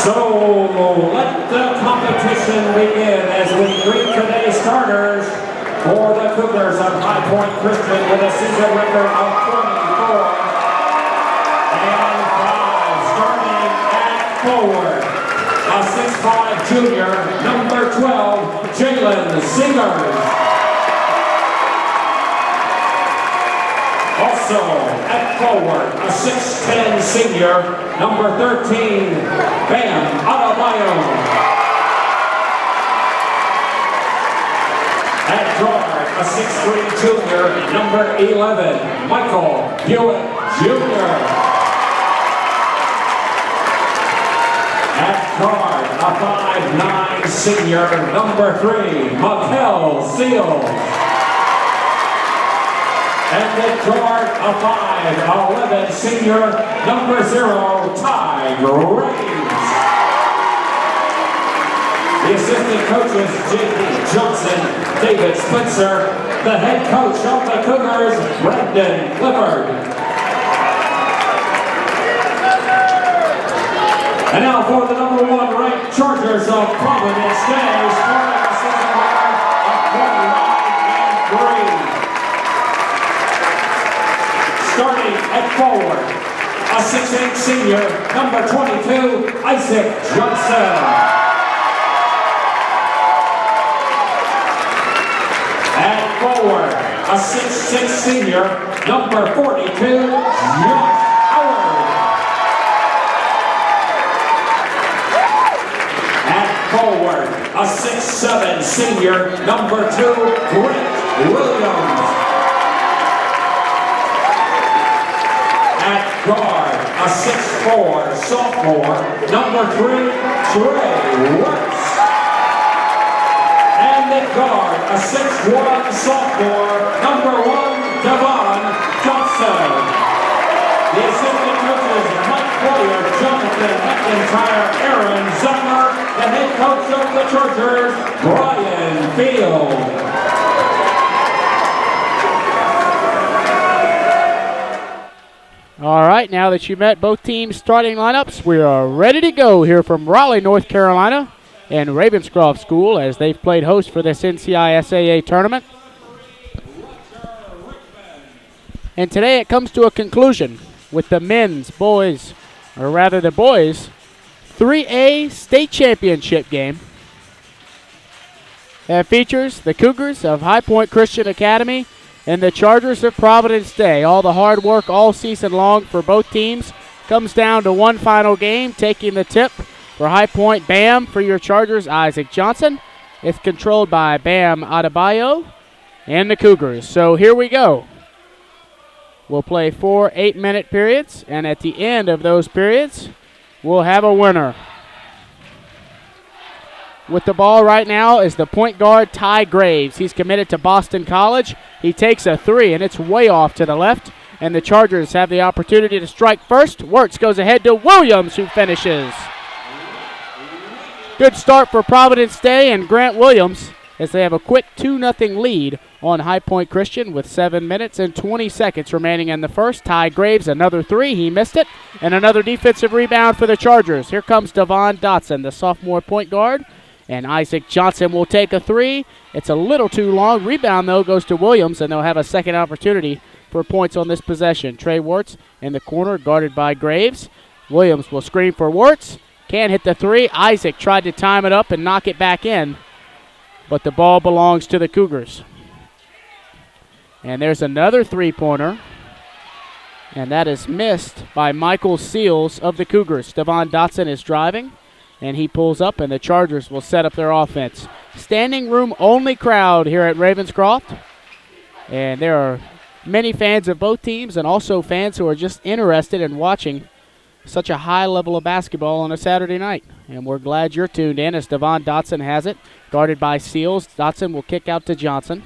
So let the competition begin as we greet today's starters for the Cougars of High Point Christian with a season record of 24 and 5. Starting at forward, a 6'5" junior, number 12, Jalen Singers. Also at forward, a 6'10" senior, number 13, Bam Adebayo. At guard, a 6'3" junior, number 11, Michael Hewitt Jr. At guard, a 5'9" senior, number 3, Mikel Seals. And at guard, a 5'11" senior, number 0, Ty Graves. The assistant coaches, J.D. Johnson, David Spencer. The head coach of the Cougars, Brendan Clifford. And now for the number 1 ranked Chargers of Providence Day, scoring a season record of 29 and 3. Starting at forward, a 6'8" senior, number 22, Isaac Johnson. At forward, a 6'6" senior, number 42, Josh Howard. At forward, a 6'7" senior, number 2, Grant Williams. At guard, a 6'4" sophomore, number 3, Trey Wertz. And at guard, a 6'1" sophomore, number 1, Devon Johnson. The assistant coaches, Mike Boyer, Jonathan McIntyre, Aaron Zimmer. The head coach of the Chargers, Brian Field. All right, now that you met both teams' starting lineups, we are ready to go here from Raleigh, North Carolina, and Ravenscroft School as they've played host for this NCISAA tournament. And today it comes to a conclusion with the men's, boys, or rather the boys' 3A state championship game that features the Cougars of High Point Christian Academy and the Chargers of Providence Day. All the hard work all season long for both teams comes down to one final game. Taking the tip for High Point, Bam. For your Chargers, Isaac Johnson. It's controlled by Bam Adebayo and the Cougars. So here we go. We'll play 4 8-minute periods, and at the end of those periods, we'll have a winner. With the ball right now is the point guard, Ty Graves. He's committed to Boston College. He takes a 3, and it's way off to the left. And the Chargers have the opportunity to strike first. Wertz goes ahead to Williams, who finishes. Good start for Providence Day and Grant Williams as they have a quick 2-0 lead on High Point Christian with 7 minutes and 20 seconds remaining in the first. Ty Graves, another 3. He missed it. And another defensive rebound for the Chargers. Here comes Devon Dotson, the sophomore point guard. And Isaac Johnson will take a 3. It's a little too long. Rebound, though, goes to Williams, and they'll have a second opportunity for points on this possession. Trey Wertz in the corner, guarded by Graves. Williams will screen for Wertz. Can't hit the 3. Isaac tried to time it up and knock it back in, but the ball belongs to the Cougars. And there's another three-pointer, and that is missed by Michael Seals of the Cougars. Devon Dotson is driving, and he pulls up, and the Chargers will set up their offense. Standing room only crowd here at Ravenscroft, and there are many fans of both teams and also fans who are just interested in watching such a high level of basketball on a Saturday night. And we're glad you're tuned in as Devon Dotson has it, guarded by Seals. Dotson will kick out to Johnson.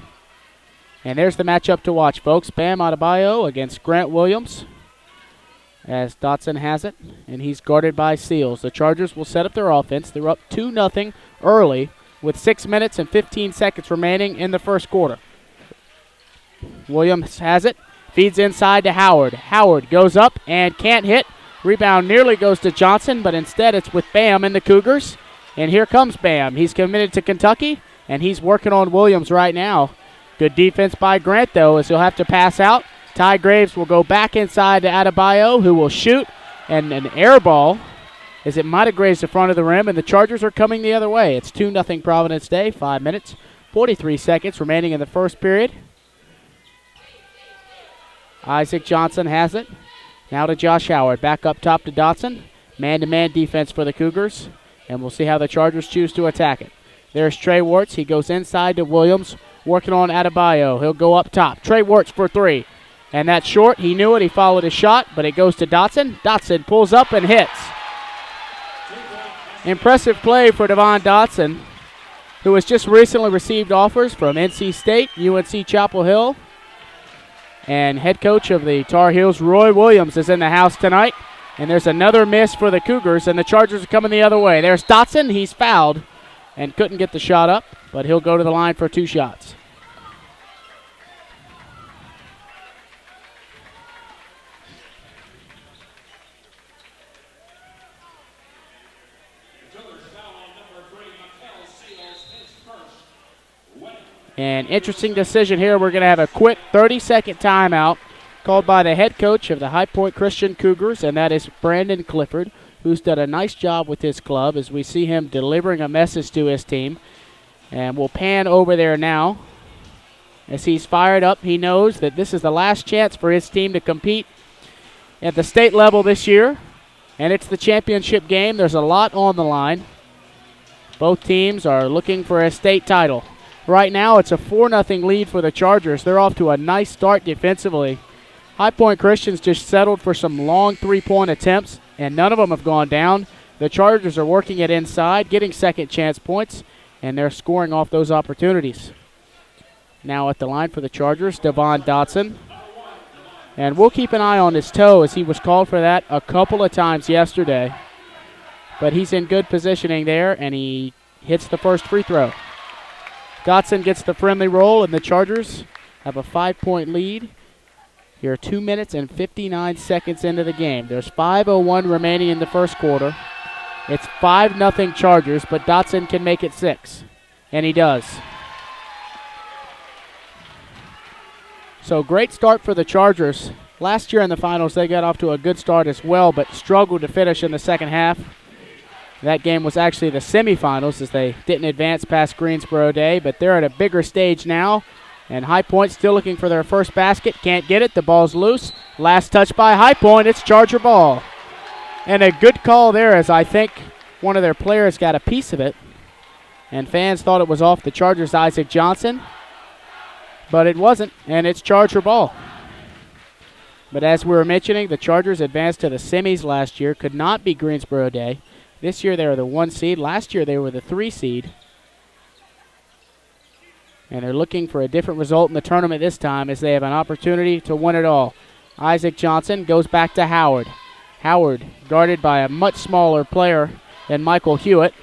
And there's the matchup to watch, folks. Bam Adebayo against Grant Williams as Dotson has it, and he's guarded by Seals. The Chargers will set up their offense. They're up 2-0 early with 6 minutes and 15 seconds remaining in the first quarter. Williams has it, feeds inside to Howard. Howard goes up and can't hit. Rebound nearly goes to Johnson, but instead it's with Bam and the Cougars. And here comes Bam. He's committed to Kentucky, and he's working on Williams right now. Good defense by Grant, though, as he'll have to pass out. Ty Graves will go back inside to Adebayo, who will shoot. And an air ball, as it might have grazed the front of the rim, and the Chargers are coming the other way. It's 2-0 Providence Day, 5 minutes, 43 seconds remaining in the first period. Isaac Johnson has it. Now to Josh Howard. Back up top to Dotson. Man-to-man defense for the Cougars. And we'll see how the Chargers choose to attack it. There's Trey Wirtz. He goes inside to Williams, working on Adebayo. He'll go up top. Trey Wirtz for three. And that's short. He knew it. He followed his shot, but it goes to Dotson. Dotson pulls up and hits. Impressive play for Devon Dotson, who has just recently received offers from NC State, UNC Chapel Hill. And head coach of the Tar Heels, Roy Williams, is in the house tonight. And there's another miss for the Cougars, and the Chargers are coming the other way. There's Dotson. He's fouled and couldn't get the shot up, but he'll go to the line for 2 shots. An interesting decision here. We're going to have a quick 30-second timeout called by the head coach of the High Point Christian Cougars, and that is Brandon Clifford, who's done a nice job with his club as we see him delivering a message to his team. And we'll pan over there now. As he's fired up, he knows that this is the last chance for his team to compete at the state level this year, and it's the championship game. There's a lot on the line. Both teams are looking for a state title. Right now, it's a 4-0 lead for the Chargers. They're off to a nice start defensively. High Point Christian's just settled for some long three-point attempts, and none of them have gone down. The Chargers are working it inside, getting second chance points, and they're scoring off those opportunities. Now at the line for the Chargers, Devon Dotson. And we'll keep an eye on his toe, as he was called for that a couple of times yesterday. But he's in good positioning there, and he hits the first free throw. Dotson gets the friendly roll, and the Chargers have a 5-point lead. Here are 2 minutes and 59 seconds into the game. There's 5:01 remaining in the first quarter. It's 5-0 Chargers, but Dotson can make it 6, and he does. So great start for the Chargers. Last year in the finals, they got off to a good start as well, but struggled to finish in the second half. That game was actually the semifinals, as they didn't advance past Greensboro Day, but they're at a bigger stage now. And High Point still looking for their first basket. Can't get it. The ball's loose. Last touch by High Point. It's Charger ball. And a good call there, as I think one of their players got a piece of it. And fans thought it was off the Chargers' Isaac Johnson. But it wasn't, and it's Charger ball. But as we were mentioning, the Chargers advanced to the semis last year. Could not be Greensboro Day. This year they were the 1 seed. Last year they were the 3 seed. And they're looking for a different result in the tournament this time, as they have an opportunity to win it all. Isaac Johnson goes back to Howard. Howard guarded by a much smaller player than Michael Hewitt.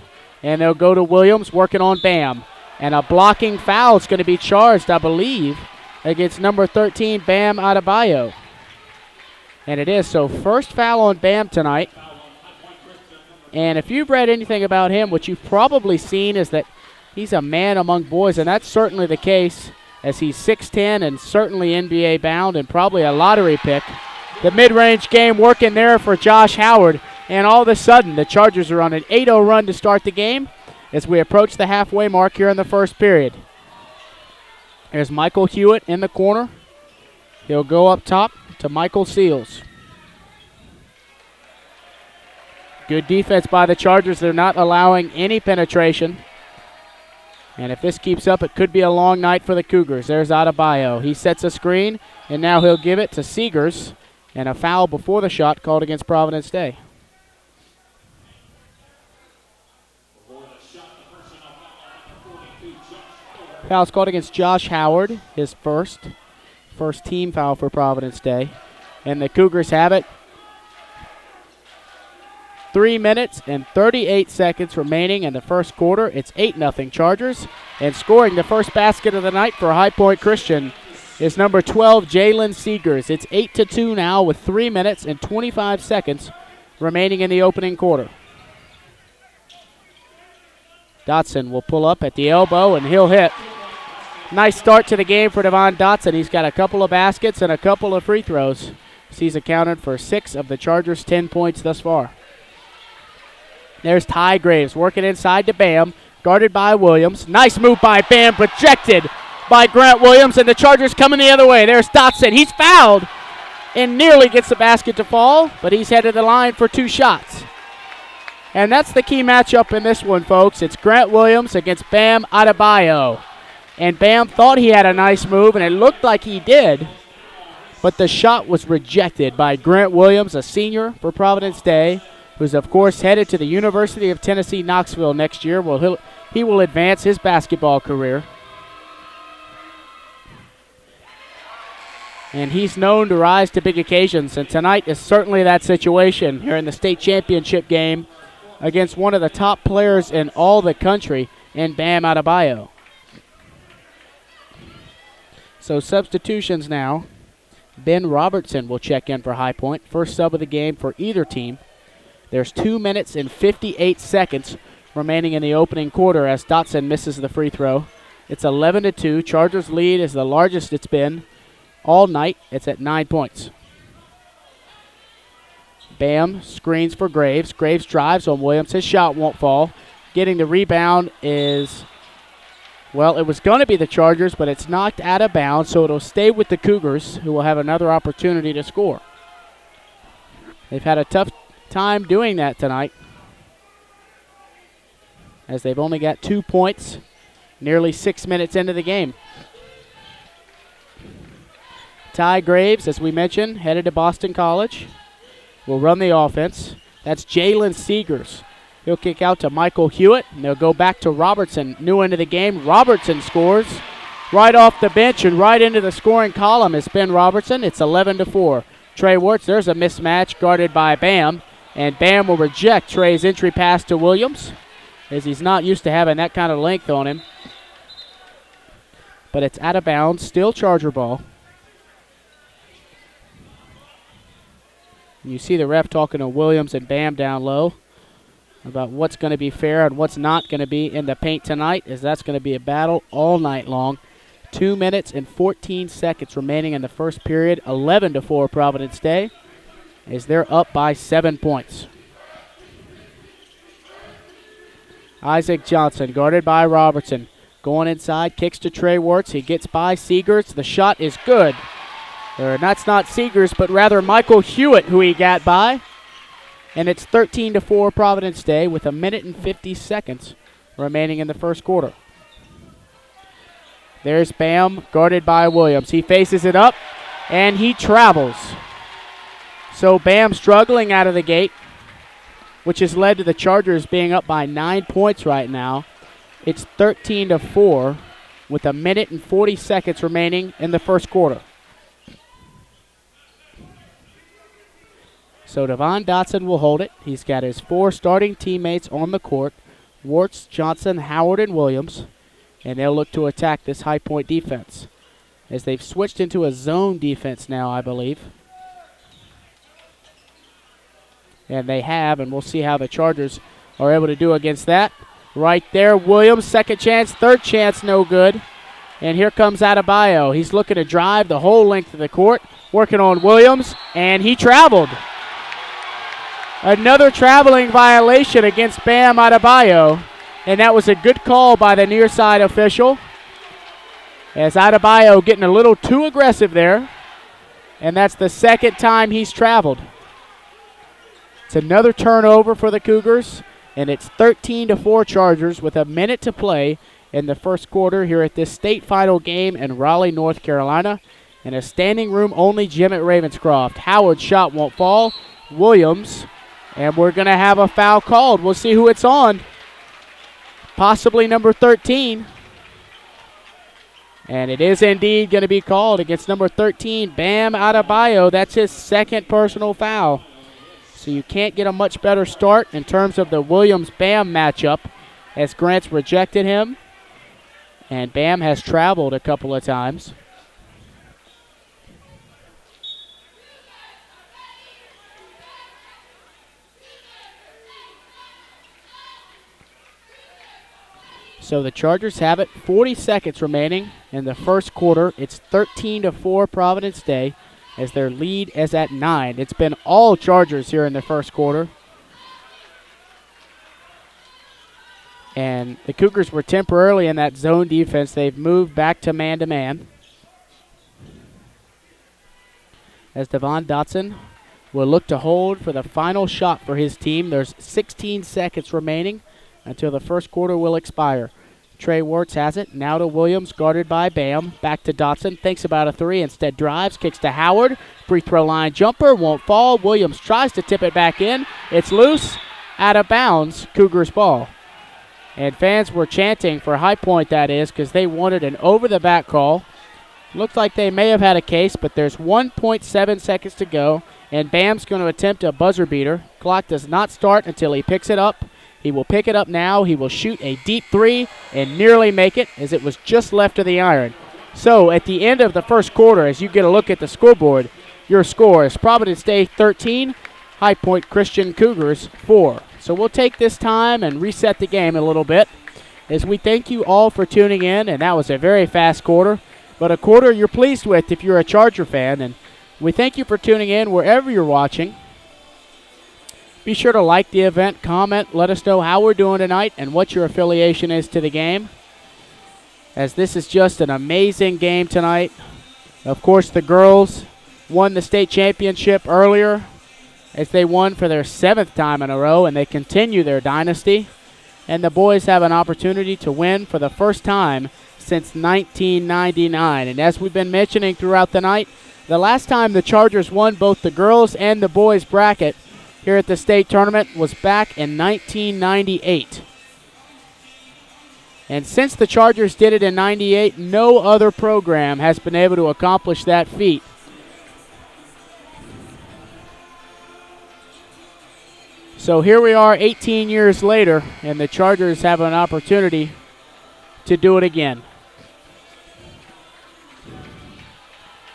And they'll go to Williams working on Bam. And a blocking foul is going to be charged, I believe, against number 13, Bam Adebayo. And it is. So first foul on Bam tonight. And if you've read anything about him, what you've probably seen is that he's a man among boys, and that's certainly the case, as he's 6'10" and certainly NBA bound and probably a lottery pick. The mid-range game working there for Josh Howard, and all of a sudden the Chargers are on an 8-0 run to start the game as we approach the halfway mark here in the first period. There's Michael Hewitt in the corner. He'll go up top to Michael Seals. Good defense by the Chargers. They're not allowing any penetration. And if this keeps up, it could be a long night for the Cougars. There's Adebayo. He sets a screen, and now he'll give it to Seegers. And a foul before the shot called against Providence Day. Foul's called against Josh Howard, his first team foul for Providence Day. And the Cougars have it. 3 minutes and 38 seconds remaining in the first quarter. It's 8-0 Chargers. And scoring the first basket of the night for High Point Christian is number 12, Jalen Seegers. It's 8-2 now with 3 minutes and 25 seconds remaining in the opening quarter. Dotson will pull up at the elbow, and he'll hit. Nice start to the game for Devon Dotson. He's got a couple of baskets and a couple of free throws. He's accounted for 6 of the Chargers' 10 points thus far. There's Ty Graves working inside to Bam, guarded by Williams. Nice move by Bam, rejected by Grant Williams, and the Chargers coming the other way. There's Dotson. He's fouled and nearly gets the basket to fall, but he's headed the line for 2 shots. And that's the key matchup in this one, folks. It's Grant Williams against Bam Adebayo. And Bam thought he had a nice move, and it looked like he did, but the shot was rejected by Grant Williams, a senior for Providence Day, who's, of course, headed to the University of Tennessee, Knoxville next year. Well, he will advance his basketball career. And he's known to rise to big occasions, and tonight is certainly that situation here in the state championship game against one of the top players in all the country in Bam Adebayo. So substitutions now. Ben Robertson will check in for High Point, first sub of the game for either team. There's 2 minutes and 58 seconds remaining in the opening quarter as Dotson misses the free throw. It's 11-2. Chargers lead is the largest it's been all night. It's at 9 points. Bam screens for Graves. Graves drives on Williams. His shot won't fall. Getting the rebound is, well, it was going to be the Chargers, but it's knocked out of bounds, so it'll stay with the Cougars, who will have another opportunity to score. They've had a tough time doing that tonight, as they've only got 2 points nearly 6 minutes into the game. Ty Graves, as we mentioned, headed to Boston College, will run the offense. That's Jalen Seegers. He'll kick out to Michael Hewitt, and they'll go back to Robertson. New into the game. Robertson scores right off the bench and right into the scoring column is Ben Robertson. It's 11-4. Trey Wirtz, there's a mismatch guarded by Bam, and Bam will reject Trey's entry pass to Williams, as he's not used to having that kind of length on him. But it's out of bounds, still Charger ball. And you see the ref talking to Williams and Bam down low about what's going to be fair and what's not going to be in the paint tonight, as that's going to be a battle all night long. 2 minutes and 14 seconds remaining in the first period. 11-4 Providence Day, as they're up by 7 points. Isaac Johnson guarded by Robertson. Going inside, kicks to Trey Wirtz. He gets by Seegers. The shot is good. That's not Seegers, but rather Michael Hewitt, who he got by. And it's 13-4 Providence Day with 1 minute and 50 seconds remaining in the first quarter. There's Bam, guarded by Williams. He faces it up, and he travels. So Bam struggling out of the gate, which has led to the Chargers being up by 9 points right now. It's 13-4 with 1 minute and 40 seconds remaining in the first quarter. So Devon Dotson will hold it. He's got his 4 starting teammates on the court, Wirtz, Johnson, Howard, and Williams, and they'll look to attack this High Point defense, as they've switched into a zone defense now, I believe. And they have, and we'll see how the Chargers are able to do against that. Right there, Williams, second chance, third chance, no good. And here comes Adebayo. He's looking to drive the whole length of the court, working on Williams, and he traveled. Another traveling violation against Bam Adebayo, and that was a good call by the near side official, as Adebayo getting a little too aggressive there, and that's the second time he's traveled. It's another turnover for the Cougars, and it's 13-4 Chargers with 1 minute to play in the first quarter here at this state final game in Raleigh, North Carolina, in a standing room only gym at Ravenscroft. Howard's shot won't fall. Williams, and we're going to have a foul called. We'll see who it's on. Possibly number 13. And it is indeed going to be called against number 13, Bam Adebayo. That's his second personal foul. So you can't get a much better start in terms of the Williams-Bam matchup, as Grant's rejected him, and Bam has traveled a couple of times. So the Chargers have it. 40 seconds remaining in the first quarter. It's 13-4 Providence Day as their lead is at 9. It's been all Chargers here in the first quarter. And the Cougars were temporarily in that zone defense. They've moved back to man-to-man. As Devon Dotson will look to hold for the final shot for his team. There's 16 seconds remaining until the first quarter will expire. Trey Wirtz has it. Now to Williams, guarded by Bam. Back to Dotson. Thinks about a three. Instead drives. Kicks to Howard. Free throw line jumper. Won't fall. Williams tries to tip it back in. It's loose. Out of bounds. Cougars ball. And fans were chanting for High Point, that is, because they wanted an over-the-back call. Looks like they may have had a case, but there's 1.7 seconds to go. And Bam's going to attempt a buzzer beater. Clock does not start until he picks it up. He will pick it up now. He will shoot a deep three and nearly make it, as it was just left of the iron. So at the end of the first quarter, as you get a look at the scoreboard, your score is Providence Day 13, High Point Christian Cougars 4. So we'll take this time and reset the game a little bit as we thank you all for tuning in. And that was a very fast quarter, but a quarter you're pleased with if you're a Charger fan. And we thank you for tuning in wherever you're watching. Be sure to like the event, comment, let us know how we're doing tonight and what your affiliation is to the game, as this is just an amazing game tonight. Of course, the girls won the state championship earlier as they won for their 7th time in a row, and they continue their dynasty. And the boys have an opportunity to win for the first time since 1999. And as we've been mentioning throughout the night, the last time the Chargers won both the girls and the boys bracket here at the state tournament was back in 1998. And since the Chargers did it in 98, no other program has been able to accomplish that feat. So here we are 18 years later, and the Chargers have an opportunity to do it again.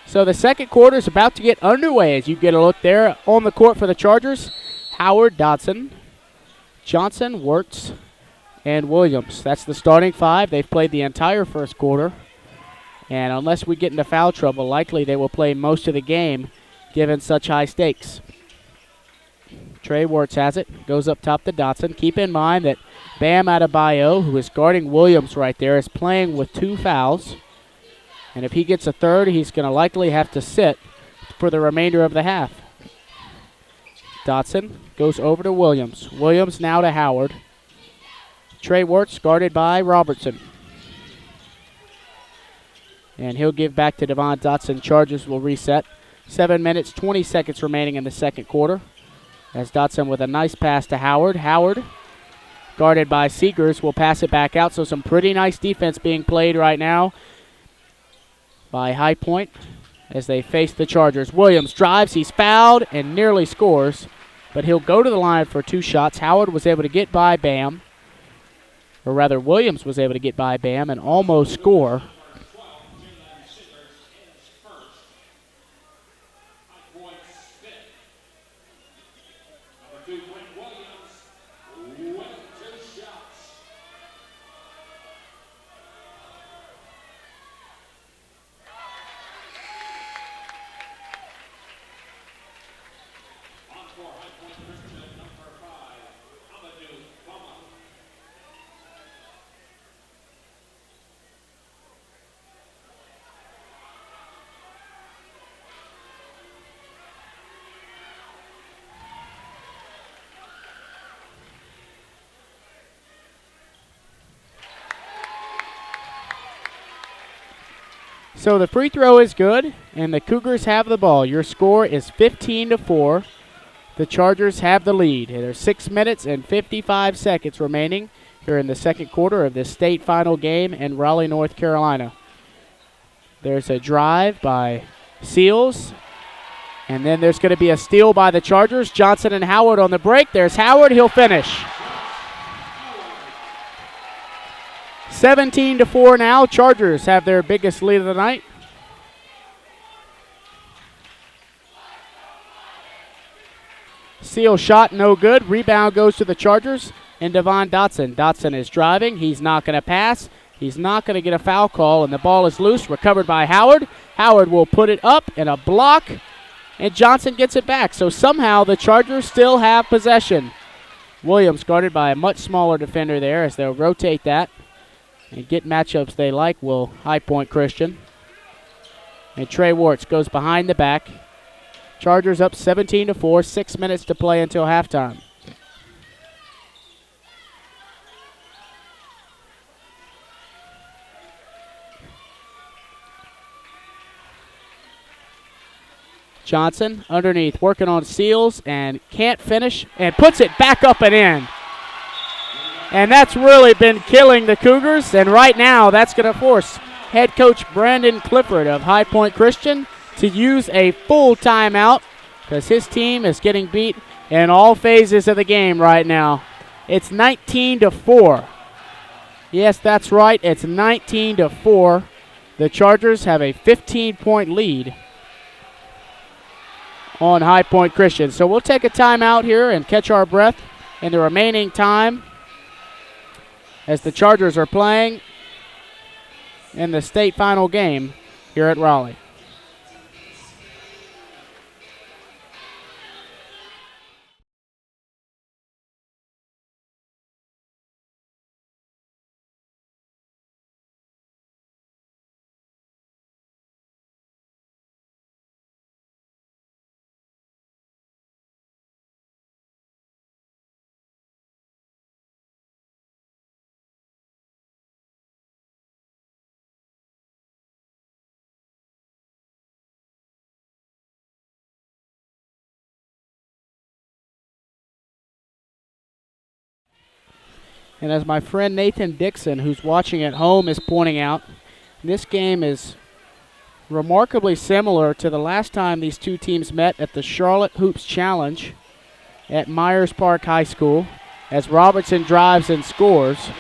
So the second quarter is about to get underway as you get a look there on the court for the Chargers. Howard, Dotson, Johnson, Wirtz, and Williams. That's the starting five. They've played the entire first quarter. And unless we get into foul trouble, likely they will play most of the game given such high stakes. Trey Wirtz has it. Goes up top to Dotson. Keep in mind that Bam Adebayo, who is guarding Williams right there, is playing with 2 fouls. And if he gets a third, he's going to likely have to sit for the remainder of the half. Dotson goes over to Williams. Williams now to Howard. Trey Wirtz guarded by Robertson. And he'll give back to Devon Dotson. Chargers will reset. 7 minutes, 20 seconds remaining in the second quarter. As Dotson with a nice pass to Howard. Howard, guarded by Seegers, will pass it back out. So some pretty nice defense being played right now by High Point as they face the Chargers. Williams drives, he's fouled, and nearly scores, but he'll go to the line for 2 shots. Howard was able to get by Bam, or rather Williams was able to get by Bam and almost score. So the free throw is good, and the Cougars have the ball. Your score is 15-4. The Chargers have the lead. There's 6 minutes and 55 seconds remaining here in the second quarter of this state final game in Raleigh, North Carolina. There's a drive by Seals, and then there's going to be a steal by the Chargers. Johnson and Howard on the break. There's Howard. He'll finish. 17-4 now. Chargers have their biggest lead of the night. Seal shot no good. Rebound goes to the Chargers. and Devon Dotson. Dotson is driving. He's not going to pass. He's not going to get a foul call, and the ball is loose, recovered by Howard. Howard will put it up in a block, and Johnson gets it back. So somehow the Chargers still have possession. Williams guarded by a much smaller defender there as they'll rotate that and get matchups they like will High Point Christian. And Trey Warts goes behind the back. Chargers up 17-4, 6 minutes to play until halftime. Johnson underneath, working on seals and can't finish and puts it back up and in. And that's really been killing the Cougars, and right now that's going to force head coach Brandon Clifford of High Point Christian to use a full timeout because his team is getting beat in all phases of the game right now. It's 19-4. Yes, that's right. It's 19-4. The Chargers have a 15-point lead on High Point Christian. So we'll take a timeout here and catch our breath in the remaining time as the Chargers are playing in the state final game here at Raleigh. And as my friend Nathan Dixon, who's watching at home, is pointing out, this game is remarkably similar to the last time these two teams met at the Charlotte Hoops Challenge at Myers Park High School as Robertson drives and scores.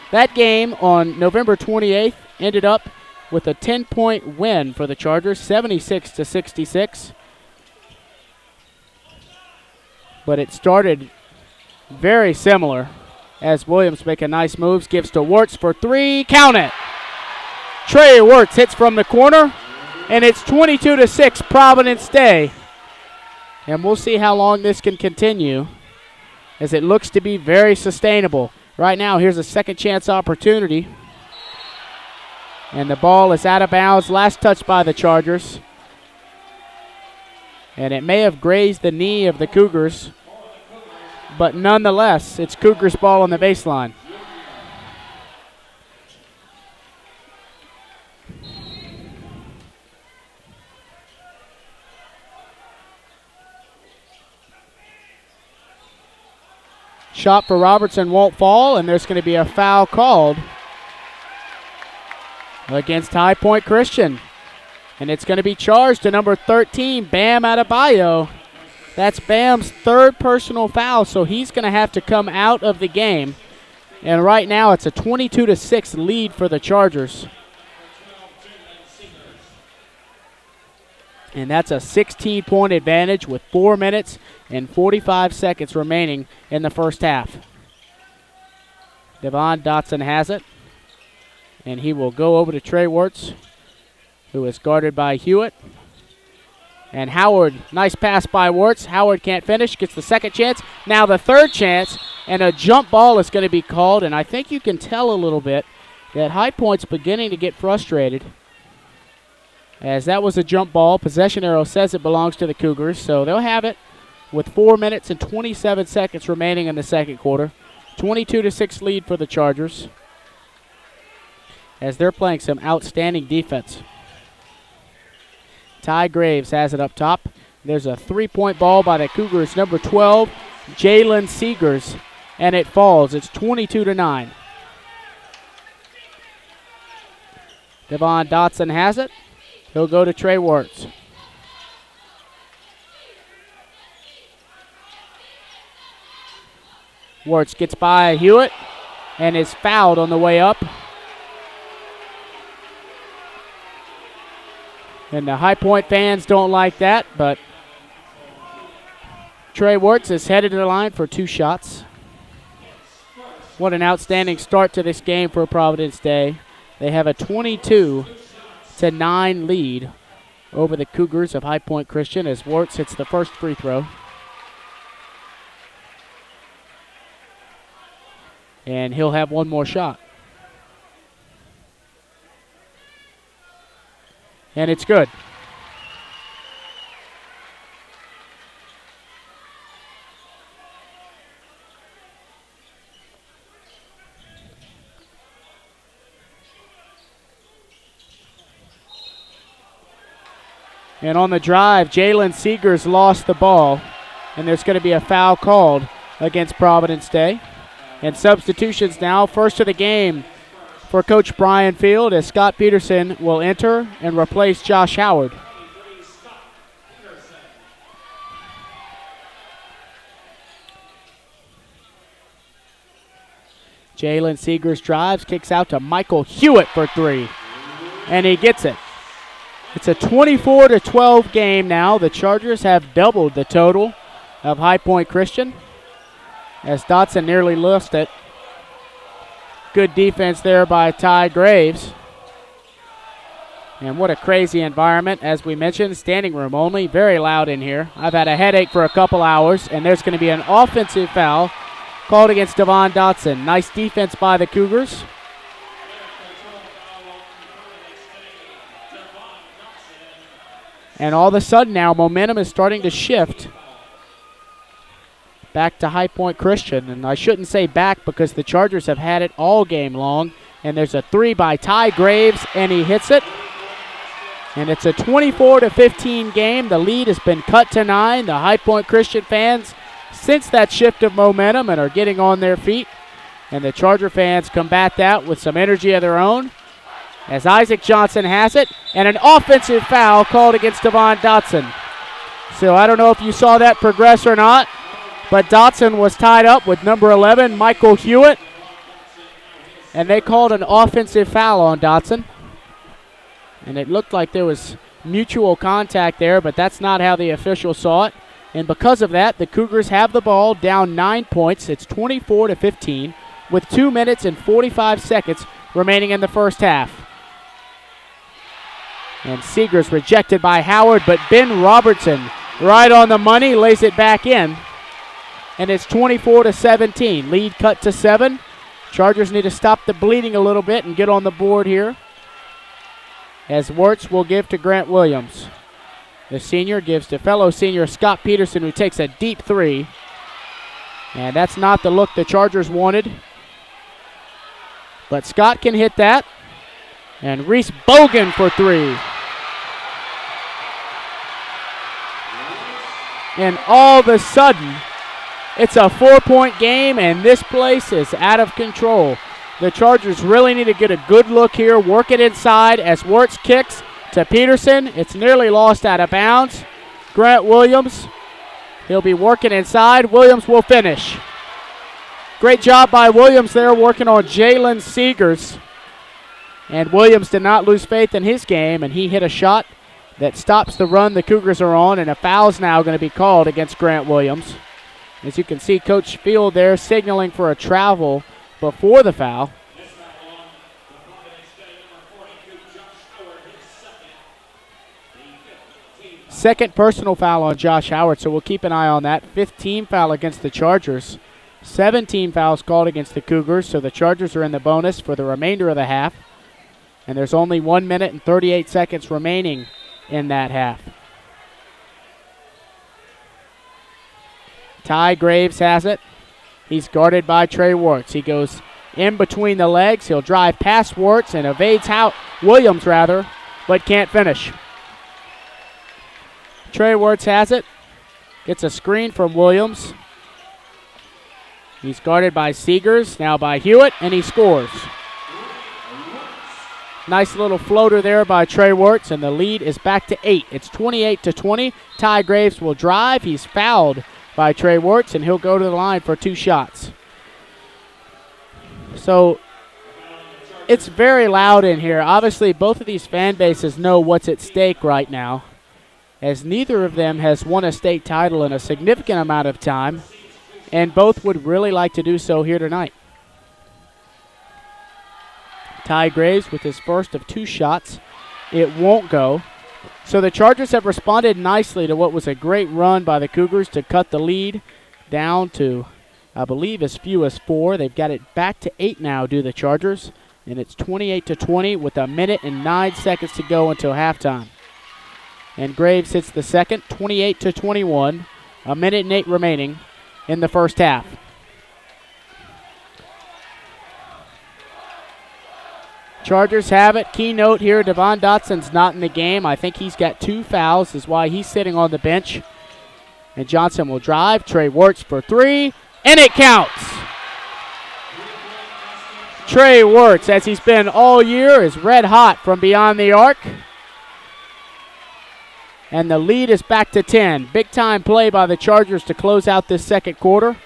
That game on November 28th ended up with a 10-point win for the Chargers, 76-66. But it started very similar as Williams making nice moves, gives to Wirtz for three, count it. Trey Wirtz hits from the corner, and it's 22-6 Providence Day. And we'll see how long this can continue as it looks to be very sustainable. Right now, here's a second chance opportunity. And the ball is out of bounds, last touch by the Chargers. And it may have grazed the knee of the Cougars, but nonetheless, it's Cougars ball on the baseline. Shot for Robertson won't fall, and there's going to be a foul called against High Point Christian. And it's going to be charged to number 13, Bam Adebayo. That's Bam's third personal foul, so he's going to have to come out of the game. And right now it's a 22-6 lead for the Chargers. And that's a 16-point advantage with 4 minutes and 45 seconds remaining in the first half. Devon Dotson has it. And he will go over to Trey Wirtz, who is guarded by Hewitt. And Howard, nice pass by Wirtz. Howard can't finish, gets the second chance. Now the third chance, and a jump ball is going to be called. And I think you can tell a little bit that High Point's beginning to get frustrated, as that was a jump ball. Possession arrow says it belongs to the Cougars, so they'll have it with 4 minutes and 27 seconds remaining in the second quarter. 22-6 lead for the Chargers, as they're playing some outstanding defense. Ty Graves has it up top. There's a three-point ball by the Cougars, number 12, Jalen Seegers, and it falls. It's 22-9. Devon Dotson has it. He'll go to Trey Wirtz. Wirtz gets by Hewitt and is fouled on the way up. And the High Point fans don't like that, but Trey Wirtz is headed to the line for 2 shots. What an outstanding start to this game for Providence Day. They have a 22-9 lead over the Cougars of High Point Christian as Wirtz hits the first free throw. And he'll have one more shot. And it's good. And on the drive, Jalen Seegers lost the ball, and there's going to be a foul called against Providence Day. And substitutions now, first of the game for Coach Brian Field, as Scott Peterson will enter and replace Josh Howard. Jalen Seegers drives, kicks out to Michael Hewitt for 3, and he gets it. It's a 24-12 game now. The Chargers have doubled the total of High Point Christian as Dotson nearly lost it. Good defense there by Ty Graves. And what a crazy environment. As we mentioned, standing room only, very loud in here. I've had a headache for a couple hours, and there's going to be an offensive foul called against Devon Dotson. Nice defense by the Cougars. And all of a sudden now, momentum is starting to shift back to High Point Christian. And I shouldn't say back because the Chargers have had it all game long. And there's a 3 by Ty Graves, and he hits it. And it's a 24-15 game. The lead has been cut to 9. The High Point Christian fans sense that shift of momentum and are getting on their feet. And the Charger fans combat that with some energy of their own, as Isaac Johnson has it, and an offensive foul called against Devon Dotson. So I don't know if you saw that progress or not, but Dotson was tied up with number 11, Michael Hewitt, and they called an offensive foul on Dotson. And it looked like there was mutual contact there, but that's not how the official saw it. And because of that, the Cougars have the ball down 9 points. It's 24-15 with 2 minutes and 45 seconds remaining in the first half. And Seegers rejected by Howard, but Ben Robertson right on the money, lays it back in. And it's 24-17. Lead cut to 7. Chargers need to stop the bleeding a little bit and get on the board here, as Wirtz will give to Grant Williams. The senior gives to fellow senior Scott Peterson, who takes a deep 3. And that's not the look the Chargers wanted. But Scott can hit that. And Reese Bogan for 3. And all of a sudden, it's a 4-point game, and this place is out of control. The Chargers really need to get a good look here, work it inside as Wirtz kicks to Peterson. It's nearly lost out of bounds. Grant Williams, he'll be working inside. Williams will finish. Great job by Williams there, working on Jalen Seegers. And Williams did not lose faith in his game, and he hit a shot that stops the run the Cougars are on, and a foul's now going to be called against Grant Williams. As you can see, Coach Field there signaling for a travel before the foul. Second personal foul on Josh Howard, so we'll keep an eye on that. 5th team foul against the Chargers. 17 fouls called against the Cougars, so the Chargers are in the bonus for the remainder of the half. And there's only 1 minute and 38 seconds remaining in that half. Ty Graves has it. He's guarded by Trey Wirtz. He goes in between the legs. He'll drive past Wirtz and evades Williams, but can't finish. Trey Wirtz has it. Gets a screen from Williams. He's guarded by Seegers, now by Hewitt, and he scores. Nice little floater there by Trey Wirtz, and the lead is back to 8. It's 28-20. Ty Graves will drive. He's fouled by Trey Wirtz, and he'll go to the line for 2 shots. So it's very loud in here. Obviously, both of these fan bases know what's at stake right now. as neither of them has won a state title in a significant amount of time, and both would really like to do so here tonight. Ty Graves with his first of 2 shots. It won't go. So the Chargers have responded nicely to what was a great run by the Cougars to cut the lead down to, I believe, as few as 4. They've got it back to 8 now, do the Chargers, and it's 28-20 with 1 minute and 9 seconds to go until halftime. And Graves hits the second, 28-21, 1 minute and 8 remaining in the first half. Chargers have it. Key note here, Devon Dotson's not in the game. I think he's got 2 fouls, is why he's sitting on the bench. And Johnson will drive. Trey Wirtz for 3, and it counts. Trey Wirtz, as he's been all year, is red hot from beyond the arc. And the lead is back to 10. Big time play by the Chargers to close out this second quarter.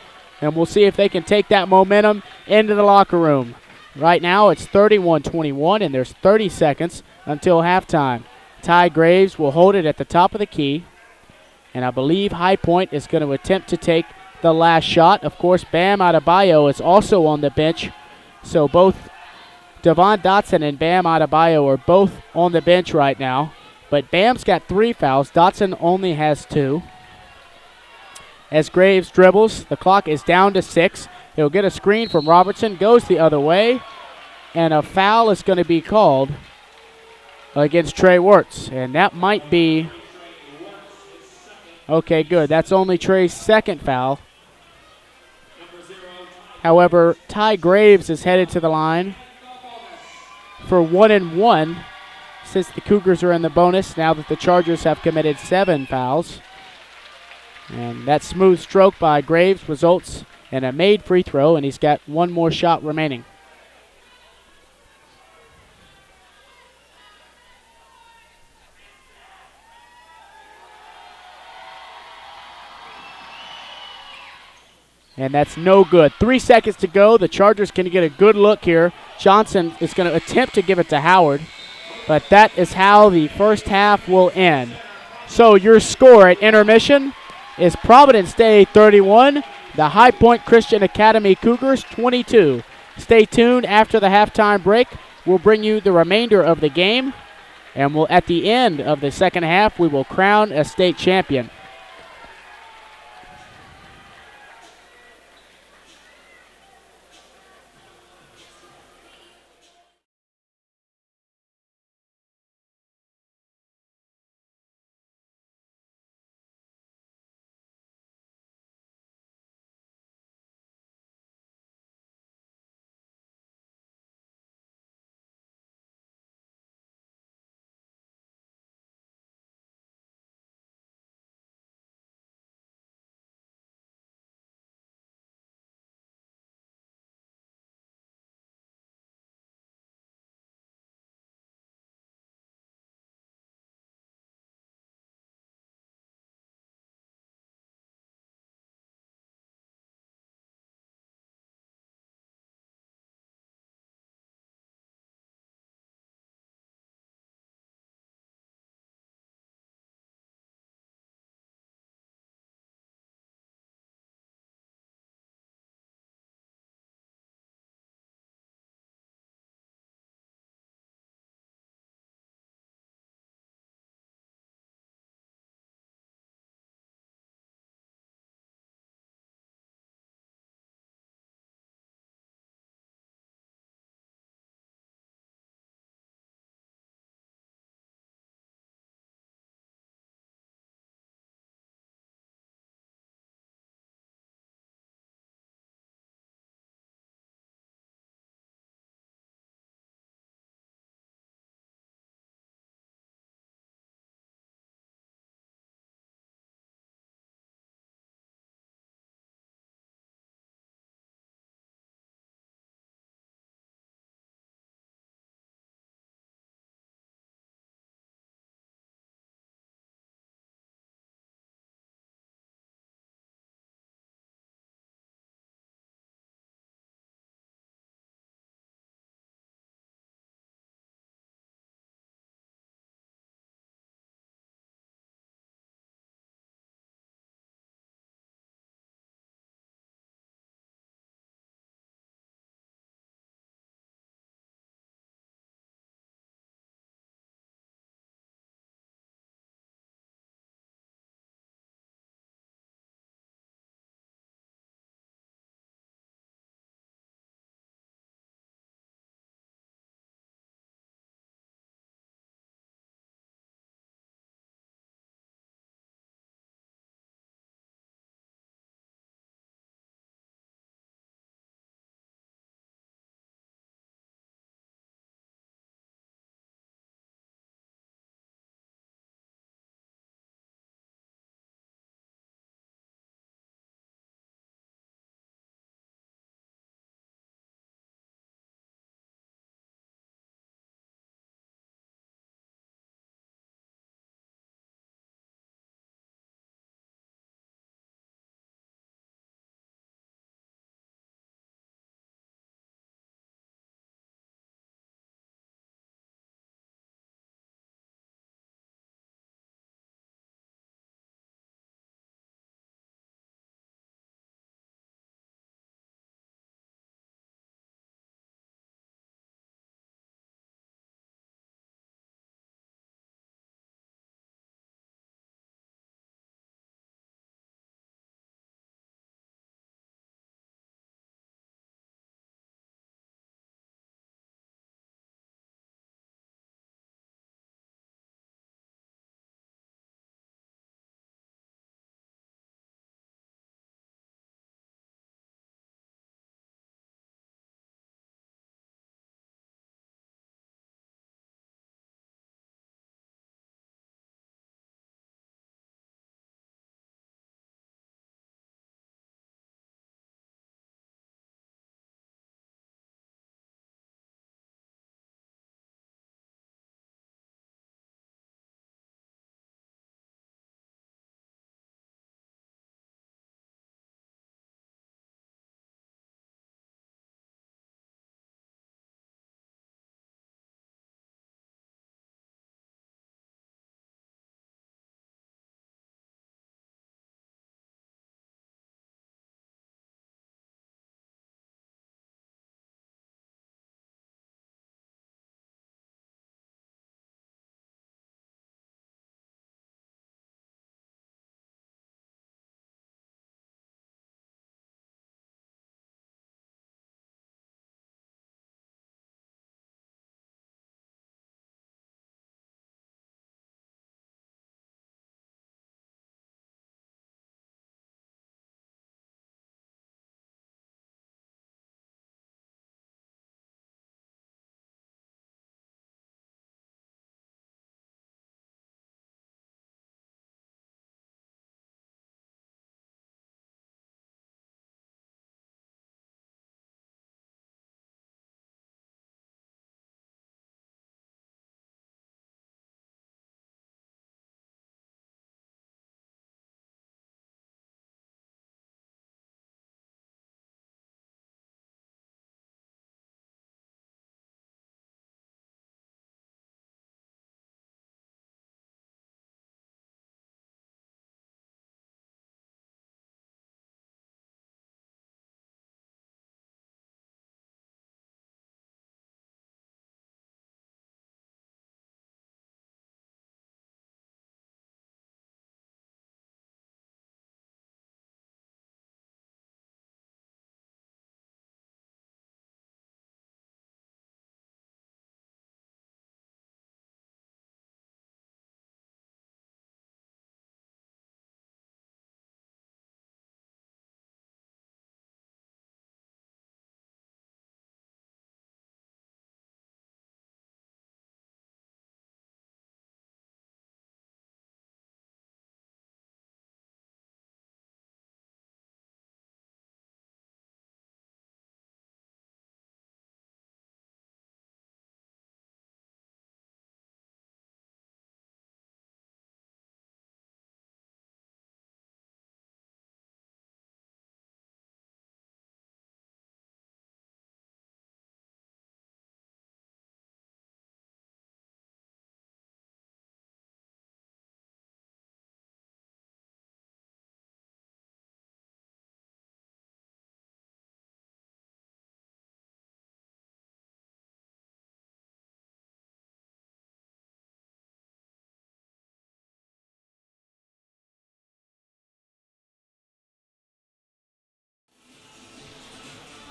And we'll see if they can take that momentum into the locker room. Right now it's 31-21, and there's 30 seconds until halftime. Ty Graves will hold it at the top of the key. And I believe High Point is going to attempt to take the last shot. Of course, Bam Adebayo is also on the bench. So both Devon Dotson and Bam Adebayo are both on the bench right now. But Bam's got 3 fouls. Dotson only has 2. As Graves dribbles, the clock is down to 6. He'll get a screen from Robertson, goes the other way, and a foul is going to be called against Trey Wirtz. And that might be, okay, good. That's only Trey's second foul. However, Ty Graves is headed to the line for 1-1 since the Cougars are in the bonus now that the Chargers have committed 7 fouls. And that smooth stroke by Graves results in a made free throw, and he's got 1 more shot remaining. And that's no good. 3 seconds to go. The Chargers can get a good look here. Johnson is going to attempt to give it to Howard, but that is how the first half will end. So your score at intermission is Providence Day 31, the High Point Christian Academy Cougars 22. Stay tuned after the halftime break. We'll bring you the remainder of the game, and we'll, at the end of the second half, we will crown a state champion.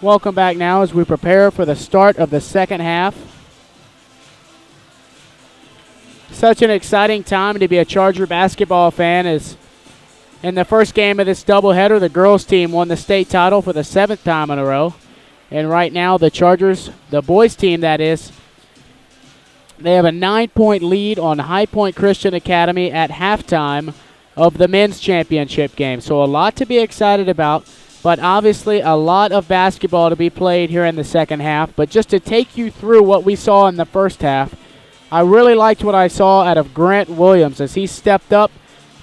Welcome back now as we prepare for the start of the second half. Such an exciting time to be a Charger basketball fan, as in the first game of this doubleheader, the girls team won the state title for the 7th time in a row. And right now the Chargers, the boys team that is, they have a 9-point lead on High Point Christian Academy at halftime of the men's championship game. So a lot to be excited about, but obviously a lot of basketball to be played here in the second half. But just to take you through what we saw in the first half, I really liked what I saw out of Grant Williams as he stepped up,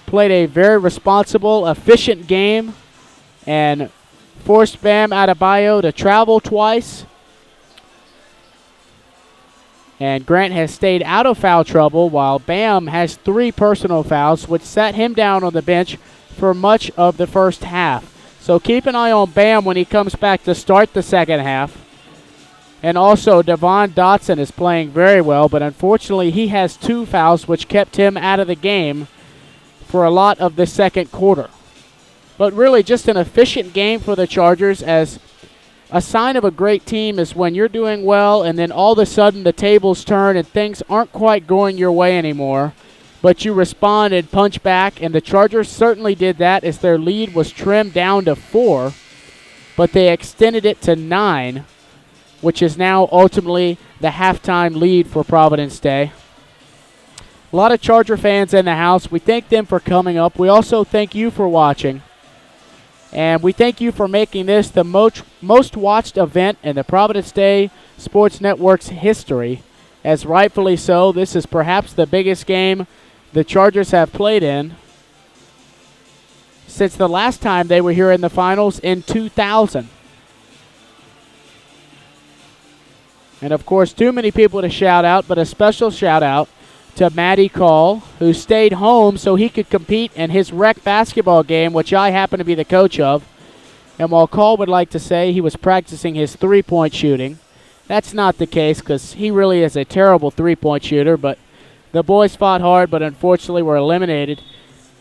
played a very responsible, efficient game, and forced Bam Adebayo to travel twice. And Grant has stayed out of foul trouble, while Bam has 3 personal fouls, which sat him down on the bench for much of the first half. So keep an eye on Bam when he comes back to start the second half. And also, Devon Dotson is playing very well, but unfortunately he has 2 fouls, which kept him out of the game for a lot of the second quarter. But really just an efficient game for the Chargers, as a sign of a great team is when you're doing well and then all of a sudden the tables turn and things aren't quite going your way anymore, but you respond and punch back, and the Chargers certainly did that as their lead was trimmed down to 4, but they extended it to 9, which is now ultimately the halftime lead for Providence Day. A lot of Charger fans in the house. We thank them for coming up. We also thank you for watching. And we thank you for making this the most watched event in the Providence Day Sports Network's history. As rightfully so, this is perhaps the biggest game the Chargers have played in since the last time they were here in the finals in 2000. And of course, too many people to shout out, but a special shout out to Matty Call, who stayed home so he could compete in his rec basketball game, which I happen to be the coach of. And while Call would like to say he was practicing his three-point shooting, that's not the case because he really is a terrible three-point shooter. But the boys fought hard, but unfortunately were eliminated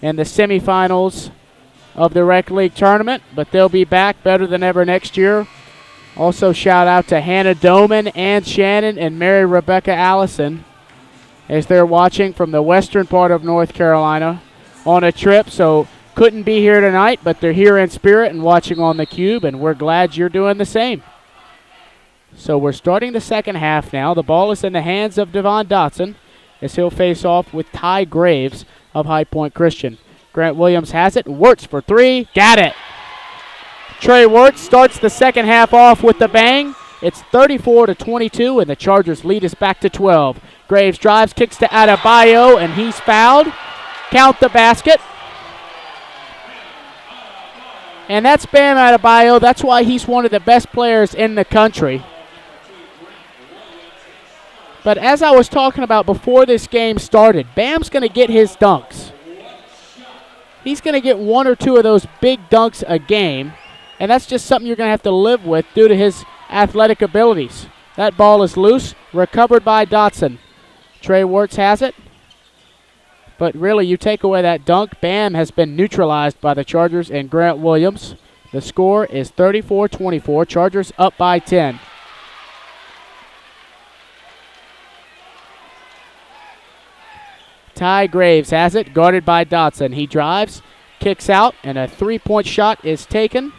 in the semifinals of the Rec League tournament. But they'll be back better than ever next year. Also shout out to Hannah Doman, Ann Shannon, and Mary Rebecca Allison as they're watching from the western part of North Carolina on a trip. So couldn't be here tonight, but they're here in spirit and watching on the Cube, and we're glad you're doing the same. So we're starting the second half now. The ball is in the hands of Devon Dotson as he'll face off with Ty Graves of High Point Christian. Grant Williams has it. Wirtz for 3. Got it. Trey Wirtz starts the second half off with the bang. It's 34-22, and the Chargers lead us back to 12. Graves drives, kicks to Adebayo, and he's fouled. Count the basket. And that's Bam Adebayo. That's why he's one of the best players in the country. But as I was talking about before this game started, Bam's going to get his dunks. He's going to get 1 or 2 of those big dunks a game, and that's just something you're going to have to live with due to his athletic abilities. That ball is loose, recovered by Dotson. Trey Wirtz has it. But really, you take away that dunk, Bam has been neutralized by the Chargers and Grant Williams. The score is 34-24. Chargers up by 10. Ty Graves has it, guarded by Dotson. He drives, kicks out, and a three-point shot is taken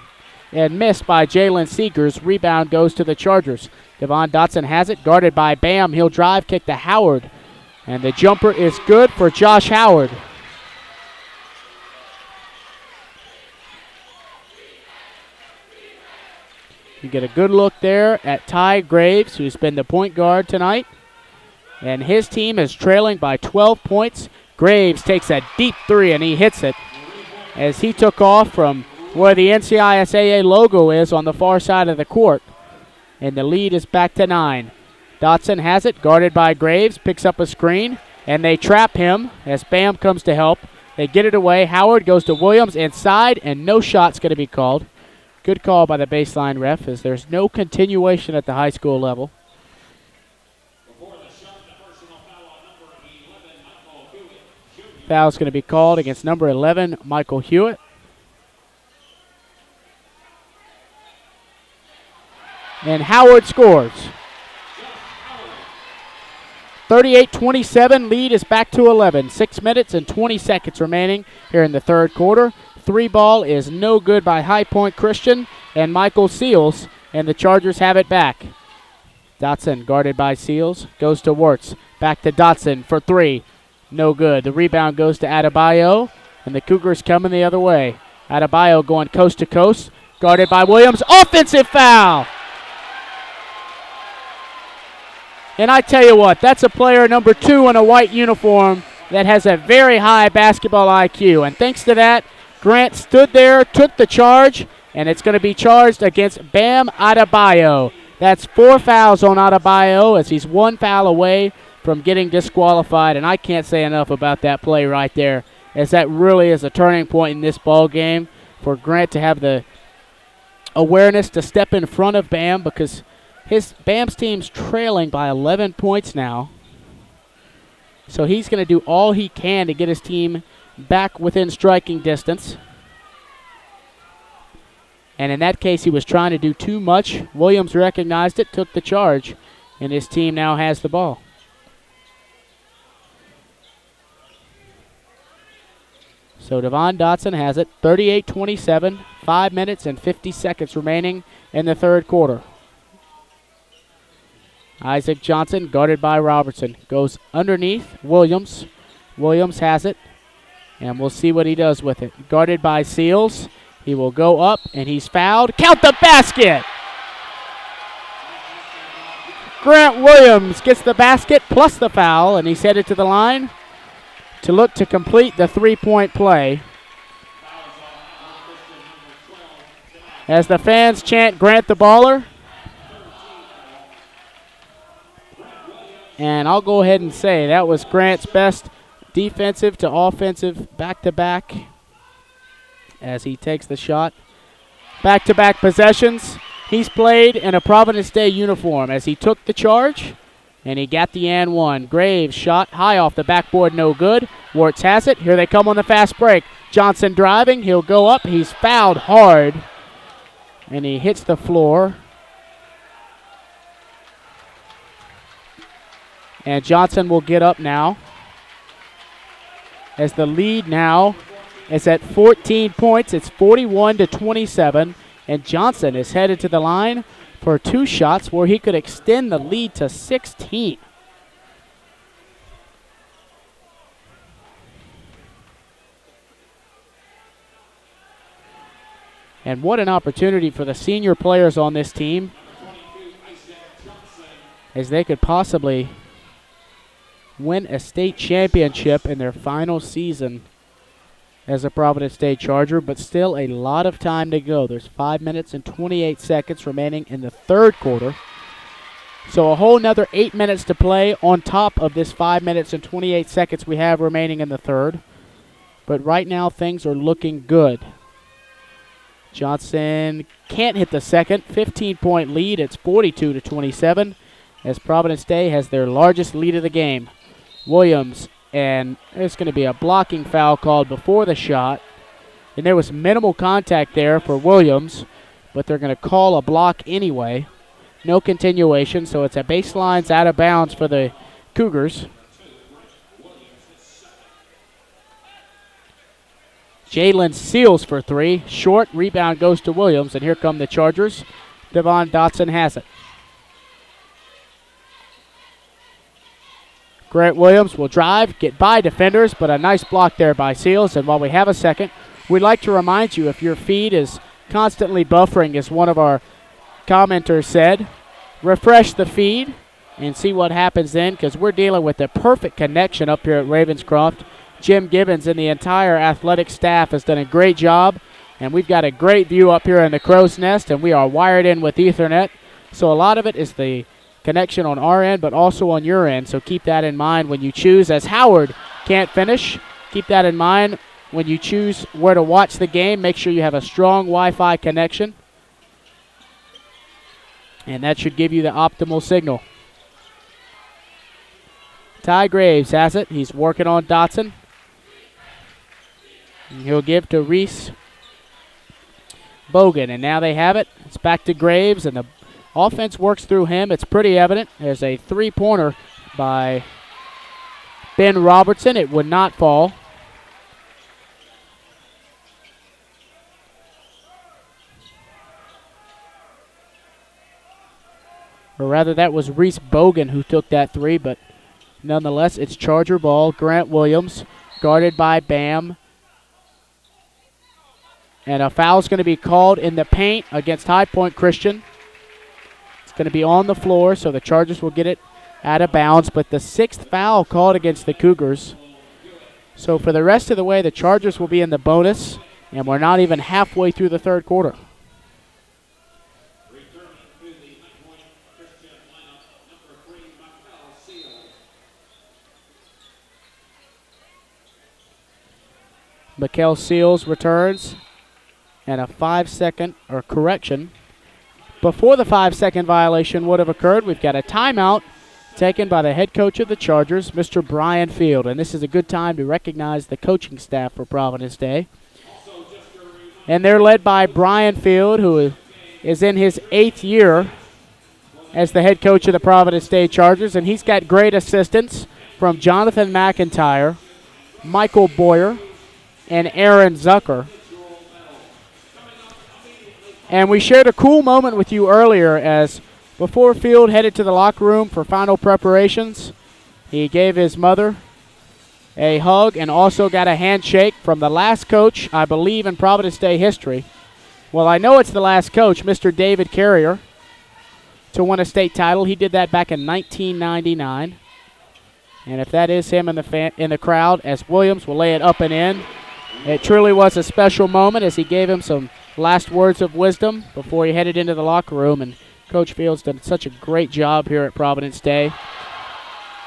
and missed by Jalen Seegers. Rebound goes to the Chargers. Devon Dotson has it, guarded by Bam. He'll drive, kick to Howard. And the jumper is good for Josh Howard. You get a good look there at Ty Graves, who's been the point guard tonight. And his team is trailing by 12 points. Graves takes a deep three, and he hits it as he took off from where the NCISAA logo is on the far side of the court. And the lead is back to 9. Dotson has it, guarded by Graves, picks up a screen, and they trap him as Bam comes to help. They get it away. Howard goes to Williams inside, and no shot's going to be called. Good call by the baseline ref, as there's no continuation at the high school level. Foul's going to be called against number 11, Michael Hewitt. And Howard scores. 38-27, lead is back to 11. 6 minutes and 20 seconds remaining here in the third quarter. 3 ball is no good by High Point Christian and Michael Seals, and the Chargers have it back. Dotson guarded by Seals, goes to Wirtz. Back to Dotson for 3. No good. The rebound goes to Adebayo, and the Cougars coming the other way. Adebayo going coast to coast, guarded by Williams. Offensive foul! And I tell you what, that's a player number 2 in a white uniform that has a very high basketball IQ. And thanks to that, Grant stood there, took the charge, and it's going to be charged against Bam Adebayo. That's 4 fouls on Adebayo as he's 1 foul away from getting disqualified. And I can't say enough about that play right there, as that really is a turning point in this ball game for Grant to have the awareness to step in front of Bam, because Bam's team's trailing by 11 points now. So he's going to do all he can to get his team back within striking distance. And in that case, he was trying to do too much. Williams recognized it, took the charge, and his team now has the ball. So Devon Dotson has it, 38-27, 5 minutes and 50 seconds remaining in the third quarter. Isaac Johnson, guarded by Robertson, goes underneath Williams. Williams has it, and we'll see what he does with it. Guarded by Seals. He will go up, and he's fouled. Count the basket! Grant Williams gets the basket plus the foul, and he's headed to the line to look to complete the three-point play. As the fans chant Grant the Baller. And I'll go ahead and say that was Grant's best defensive to offensive back-to-back as he takes the shot. Back-to-back possessions. He's played in a Providence Day uniform as he took the charge, and he got the and one. Graves shot high off the backboard, no good. Wirtz has it. Here they come on the fast break. Johnson driving. He'll go up. He's fouled hard, and he hits the floor. And Johnson will get up now, as the lead now is at 14 points. It's 41-27, and Johnson is headed to the line for 2 shots where he could extend the lead to 16. And what an opportunity for the senior players on this team, as they could possibly win a state championship in their final season as a Providence State Charger, but still a lot of time to go. There's 5 minutes and 28 seconds remaining in the third quarter. So a whole nother 8 minutes to play on top of this 5 minutes and 28 seconds we have remaining in the third. But right now things are looking good. Johnson can't hit the second. 15-point lead. It's 42-27 as Providence Day has their largest lead of the game. Williams, and there's going to be a blocking foul called before the shot. And there was minimal contact there for Williams, but they're going to call a block anyway. No continuation, so it's a baseline's out of bounds for the Cougars. Jalen Seals for 3. Short, rebound goes to Williams, and here come the Chargers. Devon Dotson has it. Grant Williams will drive, get by defenders, but a nice block there by Seals. And while we have a second, we'd like to remind you, if your feed is constantly buffering, as one of our commenters said, refresh the feed and see what happens then, because we're dealing with the perfect connection up here at Ravenscroft. Jim Gibbons and the entire athletic staff has done a great job, and we've got a great view up here in the Crow's Nest, and we are wired in with Ethernet. So a lot of it is the connection on our end, but also on your end. So keep that in mind when you choose. As Howard can't finish, keep that in mind when you choose where to watch the game. Make sure you have a strong Wi-Fi connection, and that should give you the optimal signal. Ty Graves has it. He's working on Dotson. And he'll give to Reese Bogan, and now they have it. It's back to Graves, and the offense works through him. It's pretty evident. There's a three-pointer by Ben Robertson. It would not fall. Or rather, that was Reese Bogan who took that three, but nonetheless, it's Charger ball. Grant Williams guarded by Bam. And a foul's going to be called in the paint against High Point Christian. It's going to be on the floor, so the Chargers will get it out of bounds. But the sixth foul called against the Cougars. So for the rest of the way, the Chargers will be in the bonus, and we're not even halfway through the third quarter. Mikel Seals returns, and a 5-second, or correction, before the 5-second violation would have occurred, we've got a timeout taken by the head coach of the Chargers, Mr. Brian Field. And this is a good time to recognize the coaching staff for Providence Day. And they're led by Brian Field, who is in his 8th year as the head coach of the Providence Day Chargers, and he's got great assistance from Jonathan McIntyre, Michael Boyer, and Aaron Zucker. And we shared a cool moment with you earlier as before Field headed to the locker room for final preparations, he gave his mother a hug and also got a handshake from the last coach, I believe, in Providence Day history. Well, I know it's the last coach, Mr. David Carrier, to win a state title. He did that back in 1999. And if that is him in the crowd, as Williams will lay it up and in, it truly was a special moment as he gave him some last words of wisdom before he headed into the locker room. And Coach Fields done such a great job here at Providence Day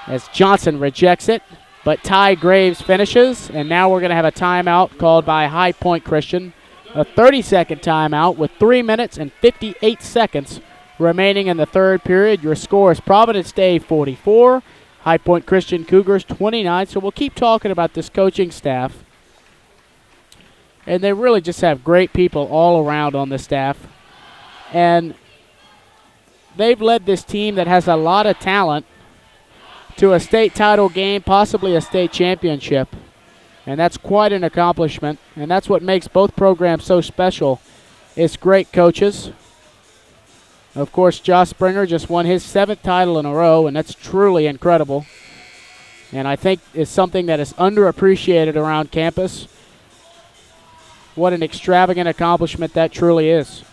as Johnson rejects it. But Ty Graves finishes, and now we're going to have a timeout called by High Point Christian. A 30-second timeout with 3 minutes and 58 seconds remaining in the third period. Your score is Providence Day 44, High Point Christian Cougars 29. So we'll keep talking about this coaching staff. And they really just have great people all around on the staff. And they've led this team that has a lot of talent to a state title game, possibly a state championship. And that's quite an accomplishment. And that's what makes both programs so special. It's great coaches. Of course, Josh Springer just won his 7th title in a row, and that's truly incredible. And I think it's something that is underappreciated around campus. What an extravagant accomplishment that truly is.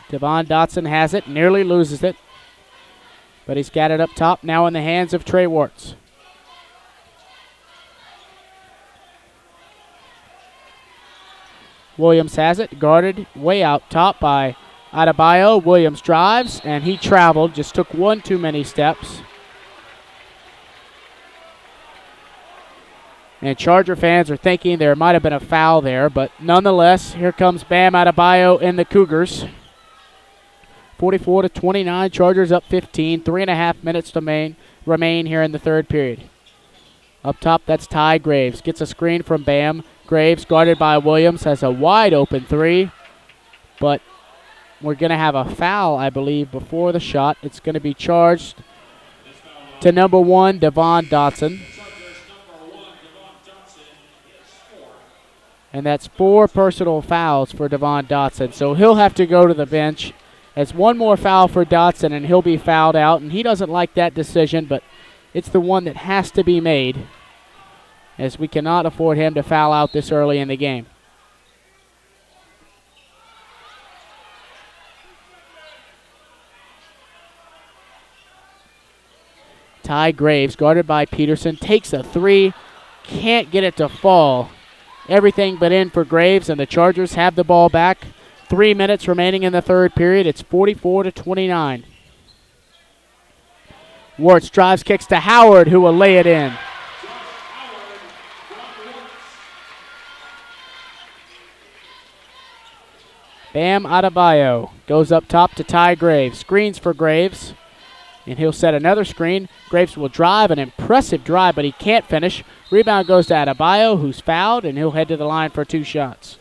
Devon Dotson has it, nearly loses it. But he's got it up top, now in the hands of Trey Warts. Williams has it, guarded way out top by Adebayo. Williams drives, and he traveled, just took one too many steps. And Charger fans are thinking there might have been a foul there, but nonetheless, here comes Bam Adebayo and the Cougars. 44-29, Chargers up 15, 3.5 minutes to remain here in the third period. Up top, that's Ty Graves. Gets a screen from Bam. Graves, guarded by Williams, has a wide open three, but we're going to have a foul, I believe, before the shot. It's going to be charged to number 1, Devon Dotson. And that's 4 personal fouls for Devon Dotson. So he'll have to go to the bench. It's one more foul for Dotson, and he'll be fouled out. And he doesn't like that decision, but it's the one that has to be made, as we cannot afford him to foul out this early in the game. Ty Graves, guarded by Peterson, takes a three, can't get it to fall. Everything but in for Graves, and the Chargers have the ball back. 3 minutes remaining in the third period. It's 44-29. Warts drives, kicks to Howard, who will lay it in. Bam Adebayo goes up top to Ty Graves. Screens for Graves. And he'll set another screen. Graves will drive, an impressive drive, but he can't finish. Rebound goes to Adebayo, who's fouled, and he'll head to the line for 2 shots.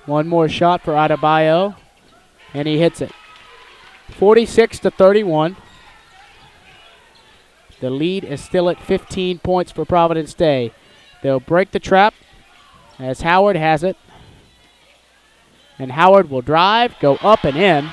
One more shot for Adebayo, and he hits it. 46-31. The lead is still at 15 points for Providence Day. They'll break the trap as Howard has it. And Howard will drive, go up and in.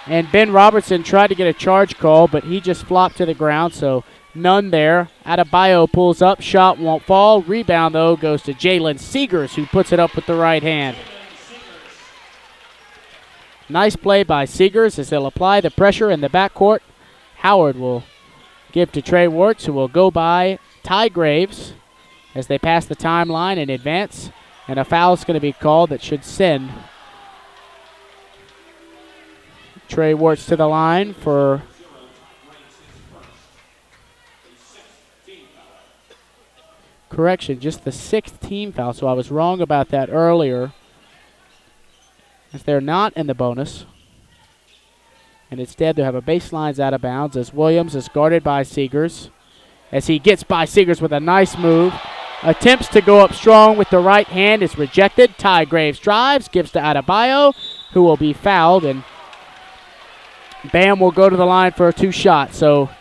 And Ben Robertson tried to get a charge call, but he just flopped to the ground, so none there. Adebayo pulls up, shot won't fall. Rebound, though, goes to Jalen Seegers, who puts it up with the right hand. Nice play by Seegers as they'll apply the pressure in the backcourt. Howard will give to Trey Wirtz, who will go by Ty Graves as they pass the timeline in advance. And a foul is going to be called that should send Trey Wirtz to the line for correction, just the 6th team foul. So I was wrong about that earlier, as they're not in the bonus. And instead they'll have a baselines out of bounds as Williams is guarded by Seegers. As he gets by Seegers with a nice move. Attempts to go up strong with the right hand is rejected. Ty Graves drives, gives to Adebayo, who will be fouled, and Bam will go to the line for a 2 shot. So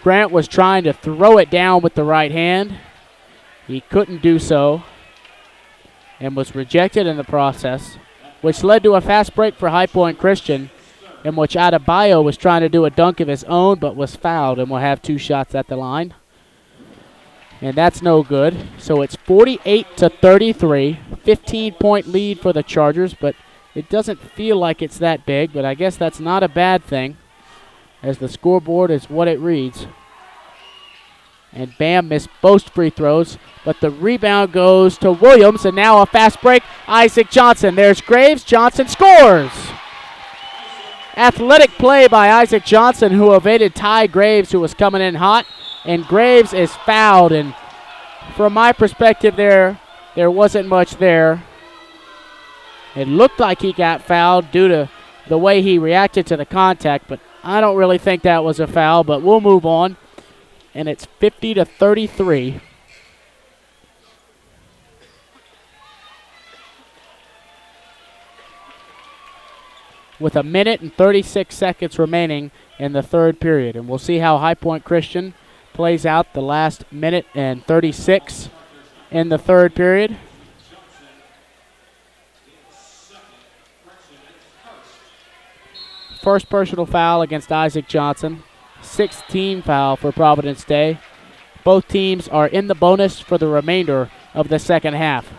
Grant was trying to throw it down with the right hand. He couldn't do so and was rejected in the process, which led to a fast break for High Point Christian, in which Adebayo was trying to do a dunk of his own but was fouled and will have 2 shots at the line. And that's no good. So it's 48-33, 15-point lead for the Chargers, but it doesn't feel like it's that big, but I guess that's not a bad thing, as the scoreboard is what it reads. And Bam missed both free throws, but the rebound goes to Williams, and now a fast break. Isaac Johnson. There's Graves. Johnson scores. Athletic play by Isaac Johnson, who evaded Ty Graves, who was coming in hot. And Graves is fouled, and from my perspective there wasn't much there. It looked like he got fouled due to the way he reacted to the contact, but I don't really think that was a foul, but we'll move on. And it's 50-33. With a minute and 36 seconds remaining in the 3rd period. And we'll see how High Point Christian plays out the last minute and 36 in the 3rd period. First personal foul against Isaac Johnson. 6th team foul for Providence Day. Both teams are in the bonus for the remainder of the 2nd half.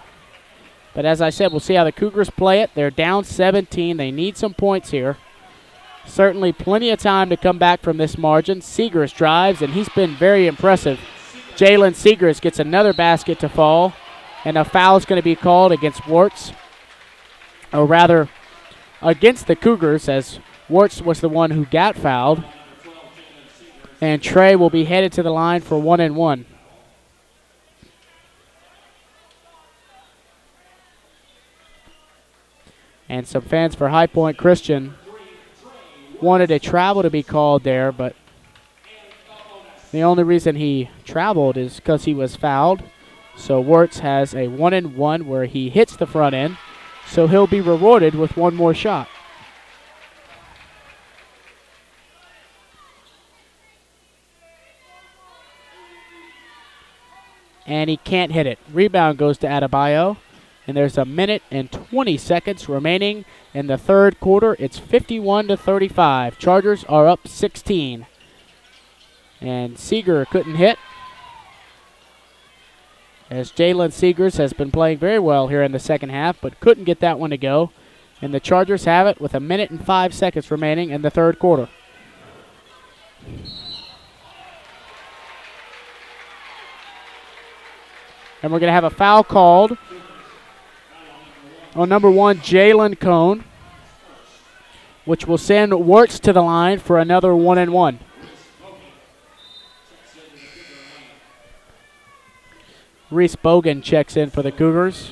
But as I said, we'll see how the Cougars play it. They're down 17. They need some points here. Certainly plenty of time to come back from this margin. Seegers drives, and he's been very impressive. Jalen Seegers gets another basket to fall, and a foul is going to be called against Wirtz. Or rather, against the Cougars, as Wirtz was the one who got fouled. And Trey will be headed to the line for 1-1. And some fans for High Point Christian wanted a travel to be called there, but the only reason he traveled is because he was fouled. So Wirtz has a 1-1 where he hits the front end, so he'll be rewarded with one more shot. And he can't hit it. Rebound goes to Adebayo. And there's a minute and 20 seconds remaining in the 3rd quarter. It's 51-35. Chargers are up 16. And Seeger couldn't hit. as Jalen Seegers has been playing very well here in the second half, but couldn't get that one to go. And the Chargers have it with 1 minute and 5 seconds remaining in the third quarter. And we're going to have a foul called on number 1, Jalen Cone, which will send Wirtz to the line for another 1-and-1. Reese Bogan checks in for the Cougars.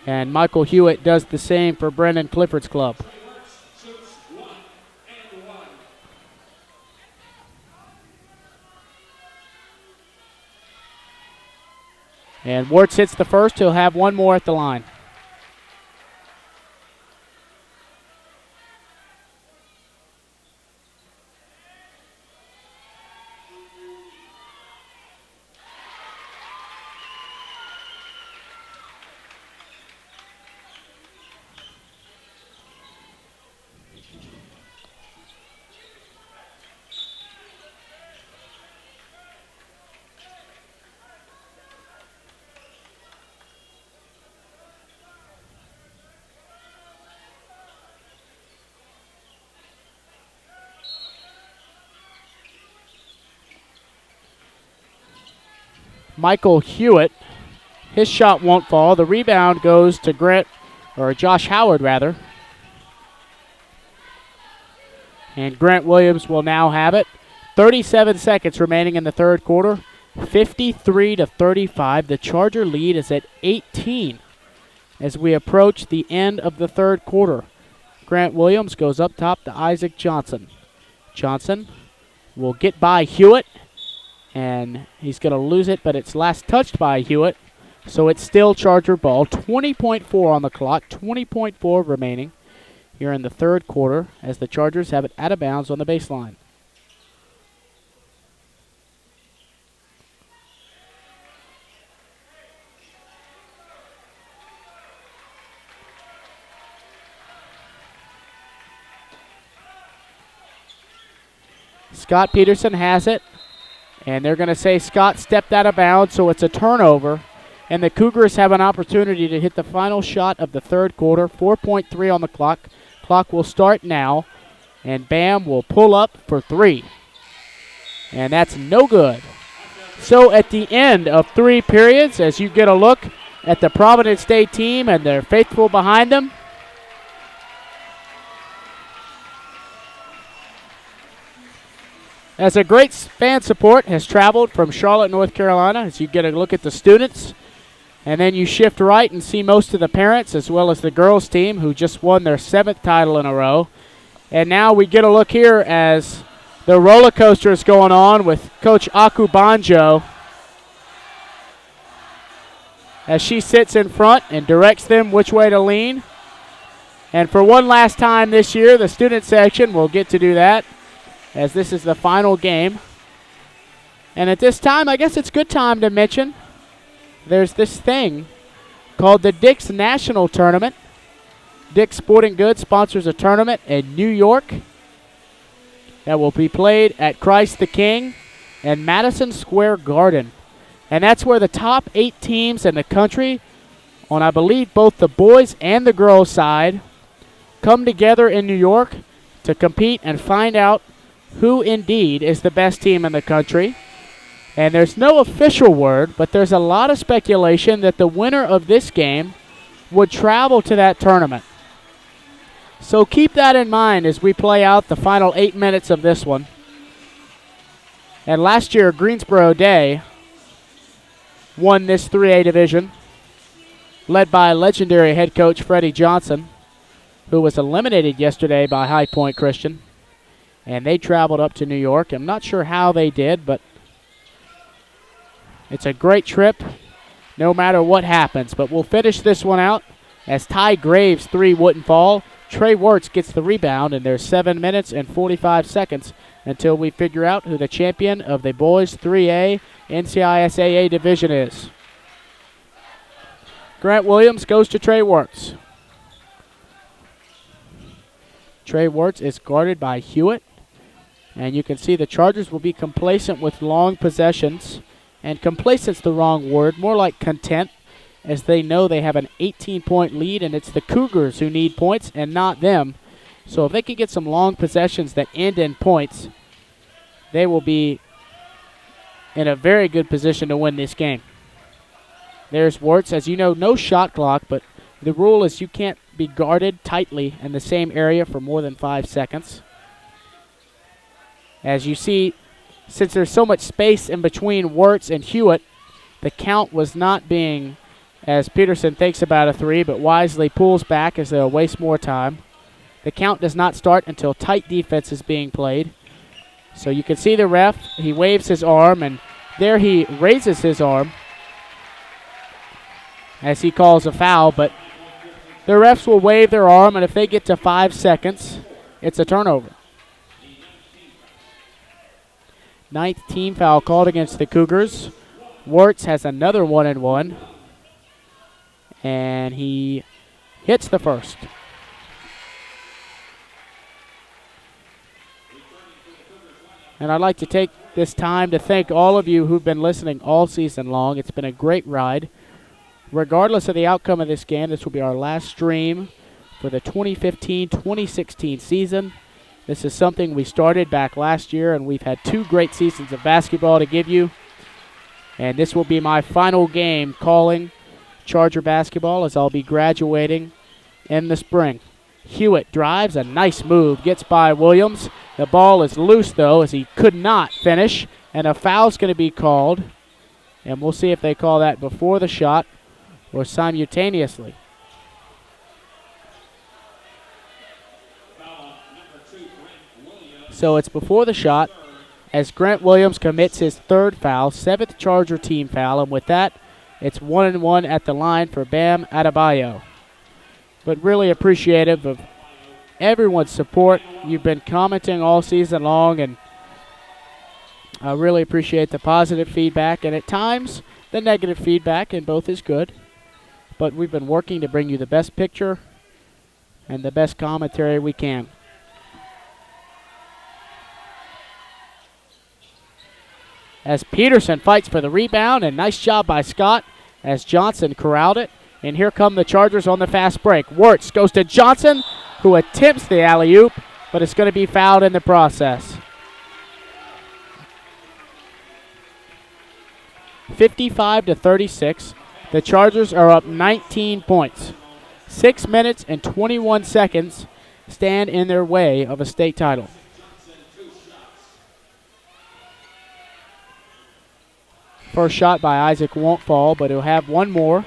And Michael Hewitt does the same for Brendan Clifford's club. And Wirtz hits the first. He'll have one more at the line. Michael Hewitt, his shot won't fall. The rebound goes to Josh Howard rather. And Grant Williams will now have it. 37 seconds remaining in the third quarter. 53-35. The Charger lead is at 18 as we approach the end of the third quarter. Grant Williams goes up top to Isaac Johnson. Johnson will get by Hewitt. And he's going to lose it, but it's last touched by Hewitt. So it's still Charger ball. 20.4 on the clock, 20.4 remaining here in the third quarter as the Chargers have it out of bounds on the baseline. Scott Peterson has it. And they're going to say Scott stepped out of bounds, so it's a turnover. And the Cougars have an opportunity to hit the final shot of the third quarter. 4.3 on the clock. Clock will start now. And Bam will pull up for 3. And that's no good. So at the end of 3 periods, as you get a look at the Providence State team and their faithful behind them, as a great fan support has traveled from Charlotte, North Carolina, as you get a look at the students. And then you shift right and see most of the parents as well as the girls team who just won their 7th title in a row. And now we get a look here as the roller coaster is going on with Coach Aku Banjo as she sits in front and directs them which way to lean. And for one last time this year, the student section will get to do that, as this is the final game. And at this time, I guess it's a good time to mention there's this thing called the Dick's National Tournament. Dick's Sporting Goods sponsors a tournament in New York that will be played at Christ the King and Madison Square Garden. And that's where the top 8 teams in the country, on I believe both the boys and the girls side, come together in New York to compete and find out who indeed is the best team in the country. And there's no official word, but there's a lot of speculation that the winner of this game would travel to that tournament. So keep that in mind as we play out the final 8 minutes of this one. And last year, Greensboro Day won this 3A division, led by legendary head coach Freddie Johnson, who was eliminated yesterday by High Point Christian. And they traveled up to New York. I'm not sure how they did, but it's a great trip no matter what happens. But we'll finish this one out as Ty Graves' 3 wouldn't fall. Trey Wirtz gets the rebound, and there's 7 minutes and 45 seconds until we figure out who the champion of the boys 3A NCISAA division is. Grant Williams goes to Trey Wirtz. Trey Wirtz is guarded by Hewitt. And you can see the Chargers will be complacent with long possessions And complacent's the wrong word, more like content, as they know they have an 18-point lead, and it's the Cougars who need points and not them. So if they can get some long possessions that end in points, they will be in a very good position to win this game. There's Wirtz. As you know, no shot clock, but the rule is you can't be guarded tightly in the same area for more than 5 seconds. As you see, since there's so much space in between Wirtz and Hewitt, the count was not being, as Peterson thinks about a three, but wisely pulls back as they'll waste more time. The count does not start until tight defense is being played. So you can see the ref, he waves his arm, and there he raises his arm as he calls a foul, but the refs will wave their arm, and if they get to 5 seconds, it's a turnover. 9th team foul called against the Cougars. Wirtz has another 1-and-1, and he hits the first. And I'd like to take this time to thank all of you who've been listening all season long. It's been a great ride. Regardless of the outcome of this game, this will be our last stream for the 2015-2016 season. This is something we started back last year, and we've had 2 great seasons of basketball to give you. And this will be my final game calling Charger basketball, as I'll be graduating in the spring. Hewitt drives, a nice move, gets by Williams. The ball is loose, though, as he could not finish, and a foul's going to be called. And we'll see if they call that before the shot or simultaneously. So it's before the shot, as Grant Williams commits his 3rd foul, 7th Charger team foul, and with that, it's 1-and-1 at the line for Bam Adebayo. But really appreciative of everyone's support. You've been commenting all season long, and I really appreciate the positive feedback, and at times the negative feedback, and both is good. But we've been working to bring you the best picture and the best commentary we can. As Peterson fights for the rebound, and nice job by Scott as Johnson corralled it. And here come the Chargers on the fast break. Wirtz goes to Johnson, who attempts the alley-oop, but it's going to be fouled in the process. 55-36. The Chargers are up 19 points. 6 minutes and 21 seconds stand in their way of a state title. First shot by Isaac won't fall, but he'll have one more.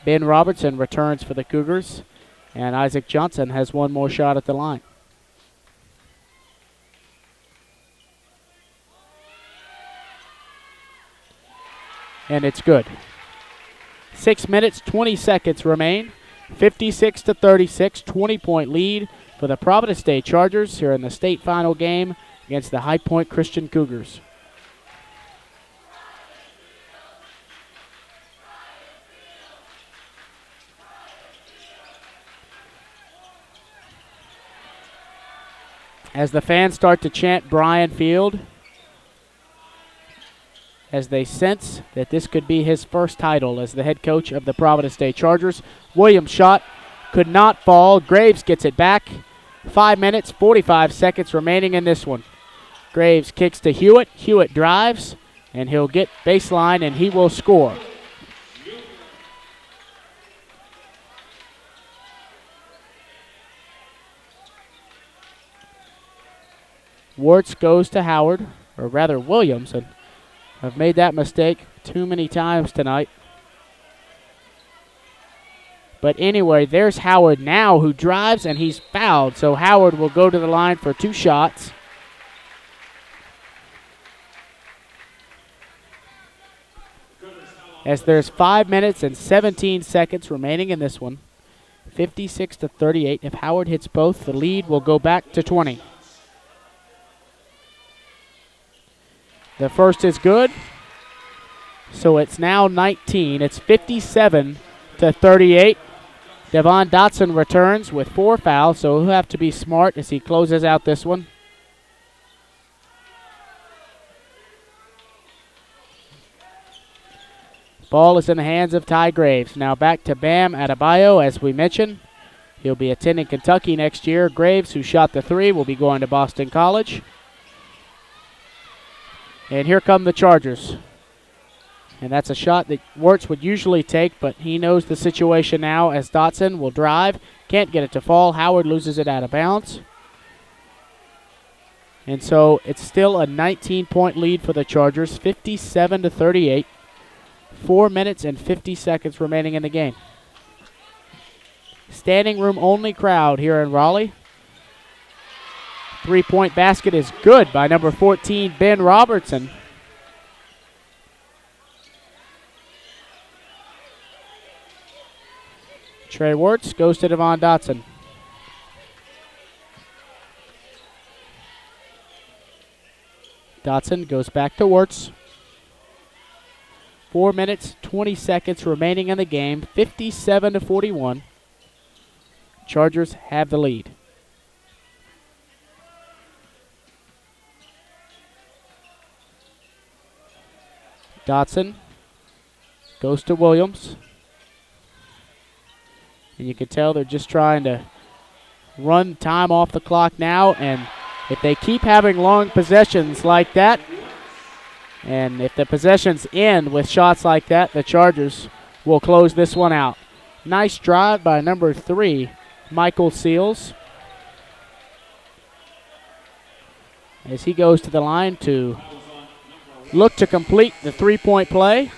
Ben Robertson returns for the Cougars, and Isaac Johnson has one more shot at the line. And it's good. 6 minutes, 20 seconds remain. 56-36, 20-point lead for the Providence State Chargers here in the state final game against the High Point Christian Cougars. As the fans start to chant Brian Field, as they sense that this could be his first title as the head coach of the Providence State Chargers. Williams' shot could not fall. Graves gets it back. 5 minutes, 45 seconds remaining in this one. Graves kicks to Hewitt. Hewitt drives, and he'll get baseline, and he will score. Wirtz goes to Howard, or rather Williams, and I've made that mistake too many times tonight. But anyway, there's Howard now who drives, and he's fouled. So Howard will go to the line for 2 shots. As there's 5 minutes and 17 seconds remaining in this one. 56-38. If Howard hits both, the lead will go back to 20. The first is good. So it's now 19. It's 57-38. Devon Dotson returns with 4 fouls, so he'll have to be smart as he closes out this one. Ball is in the hands of Ty Graves. Now back to Bam Adebayo, as we mentioned. He'll be attending Kentucky next year. Graves, who shot the three, will be going to Boston College. And here come the Chargers. And that's a shot that Wirtz would usually take, but he knows the situation now as Dotson will drive. Can't get it to fall. Howard loses it out of bounds. And so it's still a 19-point lead for the Chargers, 57-38. 4 minutes and 50 seconds remaining in the game. Standing room only crowd here in Raleigh. 3-point basket is good by number 14, Ben Robertson. Trey Wirtz goes to Devon Dotson. Dotson goes back to Wirtz. 4 minutes, 20 seconds remaining in the game, 57-41. Chargers have the lead. Dotson goes to Williams. And you can tell they're just trying to run time off the clock now. And if they keep having long possessions like that, and if the possessions end with shots like that, the Chargers will close this one out. Nice drive by number 3, Michael Seals, as he goes to the line to look to complete the three-point play.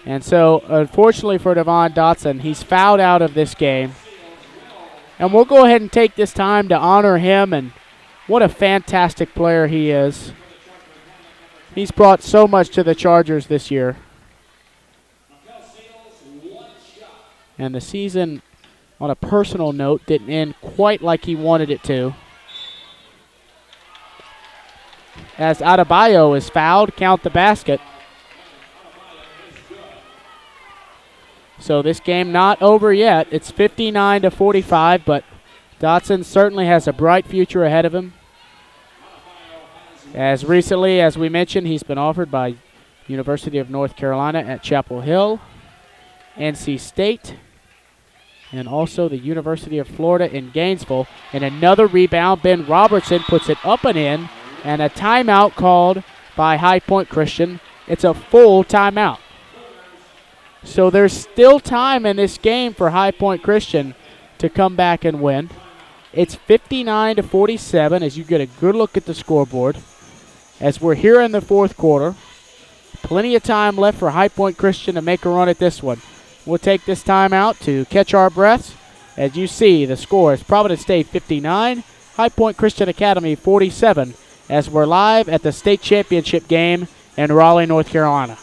And so, unfortunately for Devon Dotson, he's fouled out of this game. And we'll go ahead and take this time to honor him, and what a fantastic player he is. He's brought so much to the Chargers this year. And the season, on a personal note, didn't end quite like he wanted it to. As Adebayo is fouled, count the basket. So this game not over yet. It's 59-45, but Dotson certainly has a bright future ahead of him. As recently as we mentioned, he's been offered by University of North Carolina at Chapel Hill, NC State, and also the University of Florida in Gainesville. And another rebound, Ben Robertson puts it up and in, and a timeout called by High Point Christian. It's a full timeout. So there's still time in this game for High Point Christian to come back and win. It's 59-47 as you get a good look at the scoreboard. As we're here in the fourth quarter, plenty of time left for High Point Christian to make a run at this one. We'll take this time out to catch our breaths. As you see, the score is Providence State 59, High Point Christian Academy 47, as we're live at the state championship game in Raleigh, North Carolina.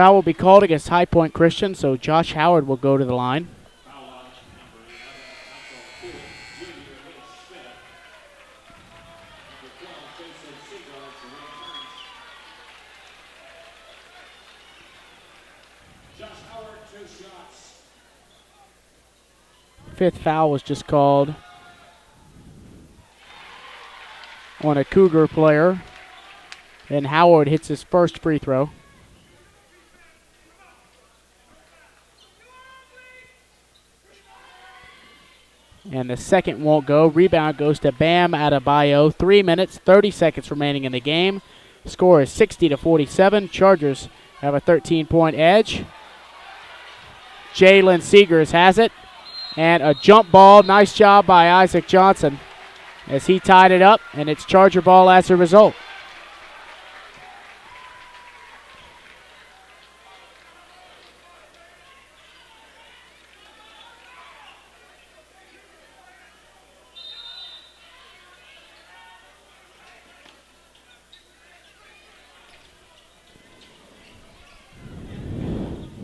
Foul will be called against High Point Christian, so Josh Howard will go to the line. Fifth foul was just called on a Cougar player And Howard hits his first free throw. And the second won't go. Rebound goes to Bam Adebayo. 3 minutes, 30 seconds remaining in the game. Score is 60-47. Chargers have a 13-point edge. Jalen Seegers has it. And a jump ball. Nice job by Isaac Johnson as he tied it up, and it's Charger ball as a result.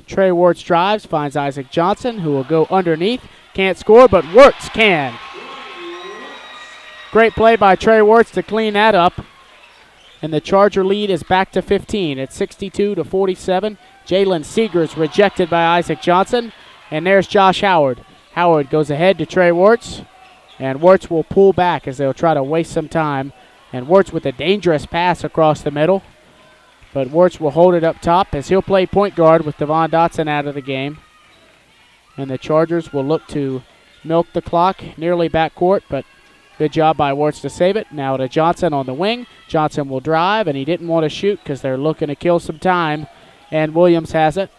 Trey Wirtz drives, finds Isaac Johnson, who will go underneath. Can't score, but Wirtz can. Great play by Trey Wirtz to clean that up. And the Charger lead is back to 15 at 62-47. Jalen Seegers rejected by Isaac Johnson. And there's Josh Howard. Howard goes ahead to Trey Wirtz. And Wirtz will pull back as they'll try to waste some time. And Wirtz with a dangerous pass across the middle. But Wirtz will hold it up top as he'll play point guard with Devon Dotson out of the game. And the Chargers will look to milk the clock, nearly backcourt, but good job by Wirtz to save it. Now to Johnson on the wing. Johnson will drive, and he didn't want to shoot because they're looking to kill some time. And Williams has it.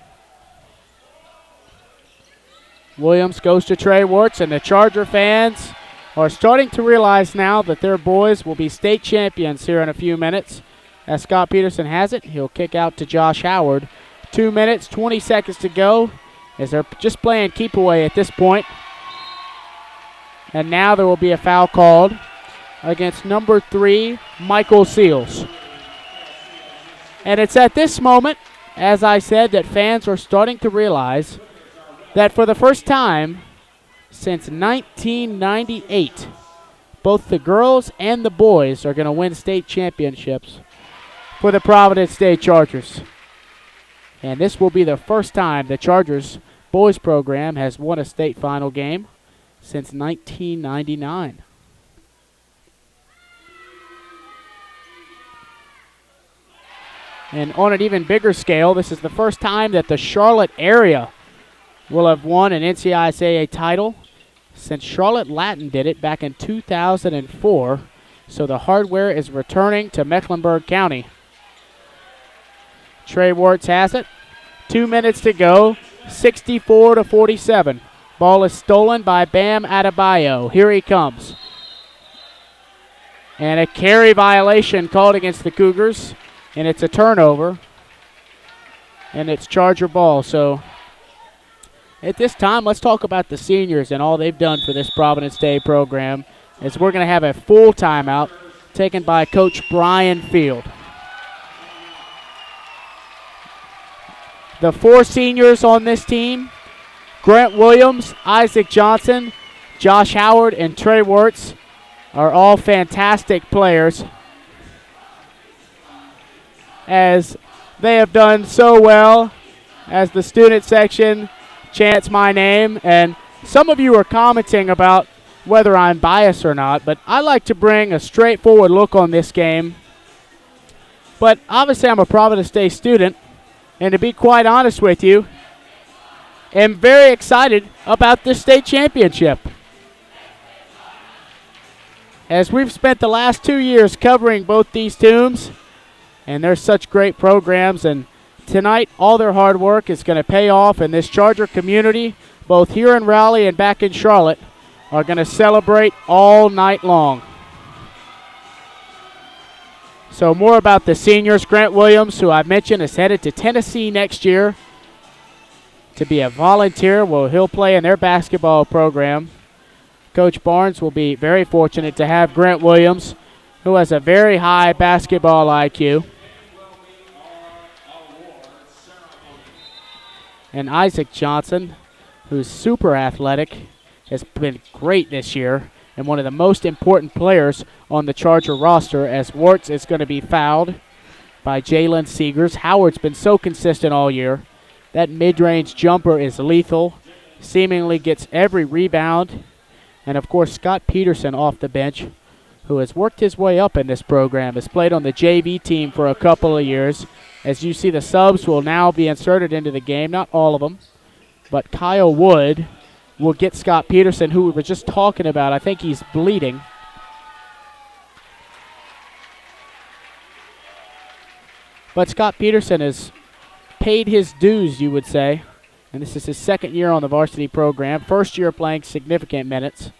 Williams goes to Trey Wirtz, and the Charger fans are starting to realize now that their boys will be state champions here in a few minutes. As Scott Peterson has it, he'll kick out to Josh Howard. 2 minutes, 20 seconds to go as they're just playing keep away at this point. And now there will be a foul called against number 3, Michael Seals. And it's at this moment, as I said, that fans are starting to realize that for the first time since 1998, both the girls and the boys are going to win state championships for the Providence State Chargers. And this will be the first time the Chargers boys program has won a state final game since 1999. And on an even bigger scale, this is the first time that the Charlotte area will have won an NCISAA title since Charlotte Latin did it back in 2004. So the hardware is returning to Mecklenburg County. Trey Wirtz has it. 2 minutes to go. 64-47. Ball is stolen by Bam Adebayo. Here he comes. And a carry violation called against the Cougars. And it's a turnover. And it's Charger ball. So at this time, let's talk about the seniors and all they've done for this Providence Day program, as we're going to have a full timeout taken by Coach Brian Field. The 4 seniors on this team, Grant Williams, Isaac Johnson, Josh Howard, and Trey Wirtz, are all fantastic players, as they have done so well as the student section chants my name. And some of you are commenting about whether I'm biased or not, but I like to bring a straightforward look on this game. But obviously I'm a Providence Day student, and to be quite honest with you, am very excited about this state championship. As we've spent the last 2 years covering both these teams, and they're such great programs, and tonight all their hard work is going to pay off, and this Charger community, both here in Raleigh and back in Charlotte, are going to celebrate all night long. So more about the seniors. Grant Williams, who I've mentioned, is headed to Tennessee next year to be a volunteer. Well, he'll play in their basketball program. Coach Barnes will be very fortunate to have Grant Williams, who has a very high basketball IQ. And Isaac Johnson, who's super athletic, has been great this year and one of the most important players on the Charger roster, as Wirtz is going to be fouled by Jalen Seegers. Howard's been so consistent all year. That mid-range jumper is lethal, seemingly gets every rebound. And, of course, Scott Peterson off the bench, who has worked his way up in this program, has played on the JV team for a couple of years. As you see, the subs will now be inserted into the game, not all of them, but Kyle Wood will get Scott Peterson, who we were just talking about. I think he's bleeding. But Scott Peterson has paid his dues, you would say, and this is his second year on the varsity program, first year playing significant minutes,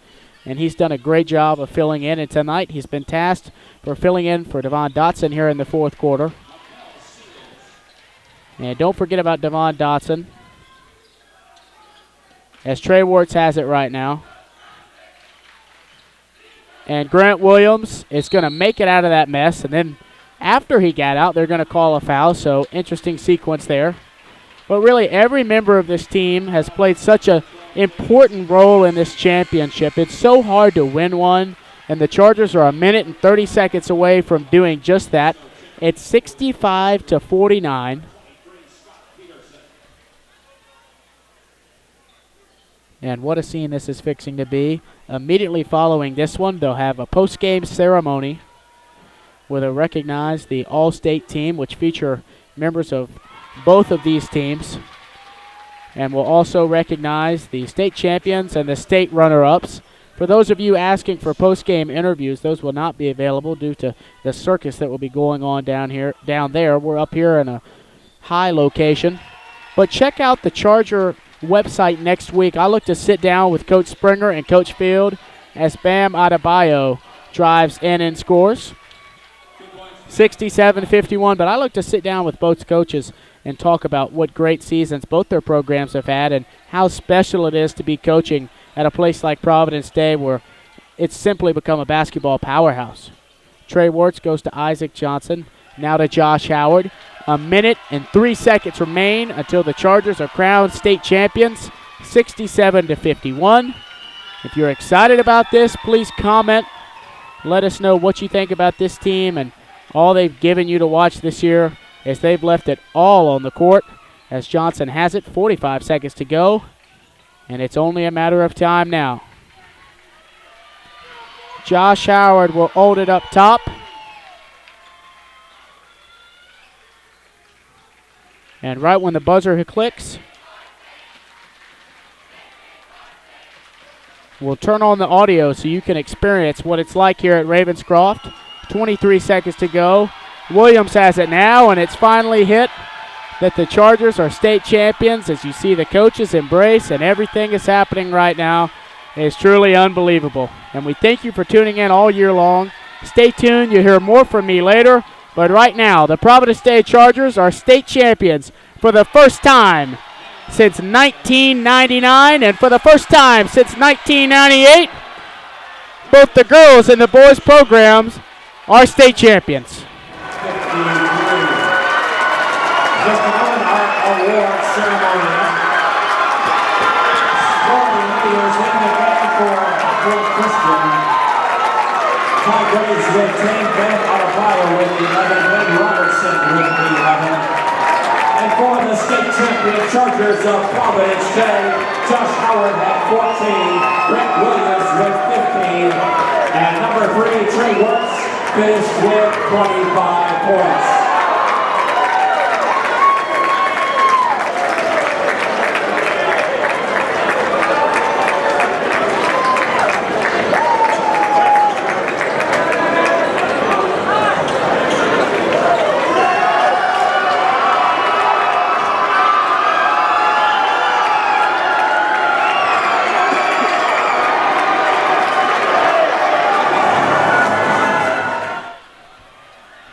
and he's done a great job of filling in, and tonight he's been tasked for filling in for Devon Dotson here in the fourth quarter. And don't forget about Devon Dotson, as Trey Wertz has it right now. And Grant Williams is going to make it out of that mess, and then after he got out, they're going to call a foul, so interesting sequence there. But really, every member of this team has played such an important role in this championship. It's so hard to win one, and the Chargers are a minute and 30 seconds away from doing just that. It's 65-49. And what a scene this is fixing to be. Immediately following this one, they'll have a post-game ceremony where they'll recognize the All-State team, which feature members of both of these teams. And we'll also recognize the state champions and the state runner-ups. For those of you asking for post-game interviews, those will not be available due to the circus that will be going on down there. We're up here in a high location. But check out the Charger website next week. I look to sit down with Coach Springer and Coach Field as Bam Adebayo drives in and scores. 67-51, but I look to sit down with both coaches and talk about what great seasons both their programs have had and how special it is to be coaching at a place like Providence Day where it's simply become a basketball powerhouse. Trey Wertz goes to Isaac Johnson, now to Josh Howard. A minute and 3 seconds remain until the Chargers are crowned state champions, 67-51. If you're excited about this, please comment. Let us know what you think about this team and all they've given you to watch this year, as they've left it all on the court. As Johnson has it, 45 seconds to go, and it's only a matter of time now. Josh Howard will hold it up top. And right when the buzzer clicks, we'll turn on the audio so you can experience what it's like here at Ravenscroft. 23 seconds to go. Williams has it now, and it's finally hit that the Chargers are state champions. As you see the coaches embrace, and everything is happening right now is truly unbelievable. And we thank you for tuning in all year long. Stay tuned. You'll hear more from me later. But right now, the Providence Day Chargers are state champions for the first time since 1999, and for the first time since 1998. Both the girls and the boys programs are state champions. Just another award ceremony. Scoring is in the game for Christian. Ty Graves with 10, Ben Adebayo with 11, Ben Robertson with 11. And for the state champion Chargers of Providence Day, Josh Howard had 14, Brett Williams with 15, and number 3, Trey Wertz finished with 25 points.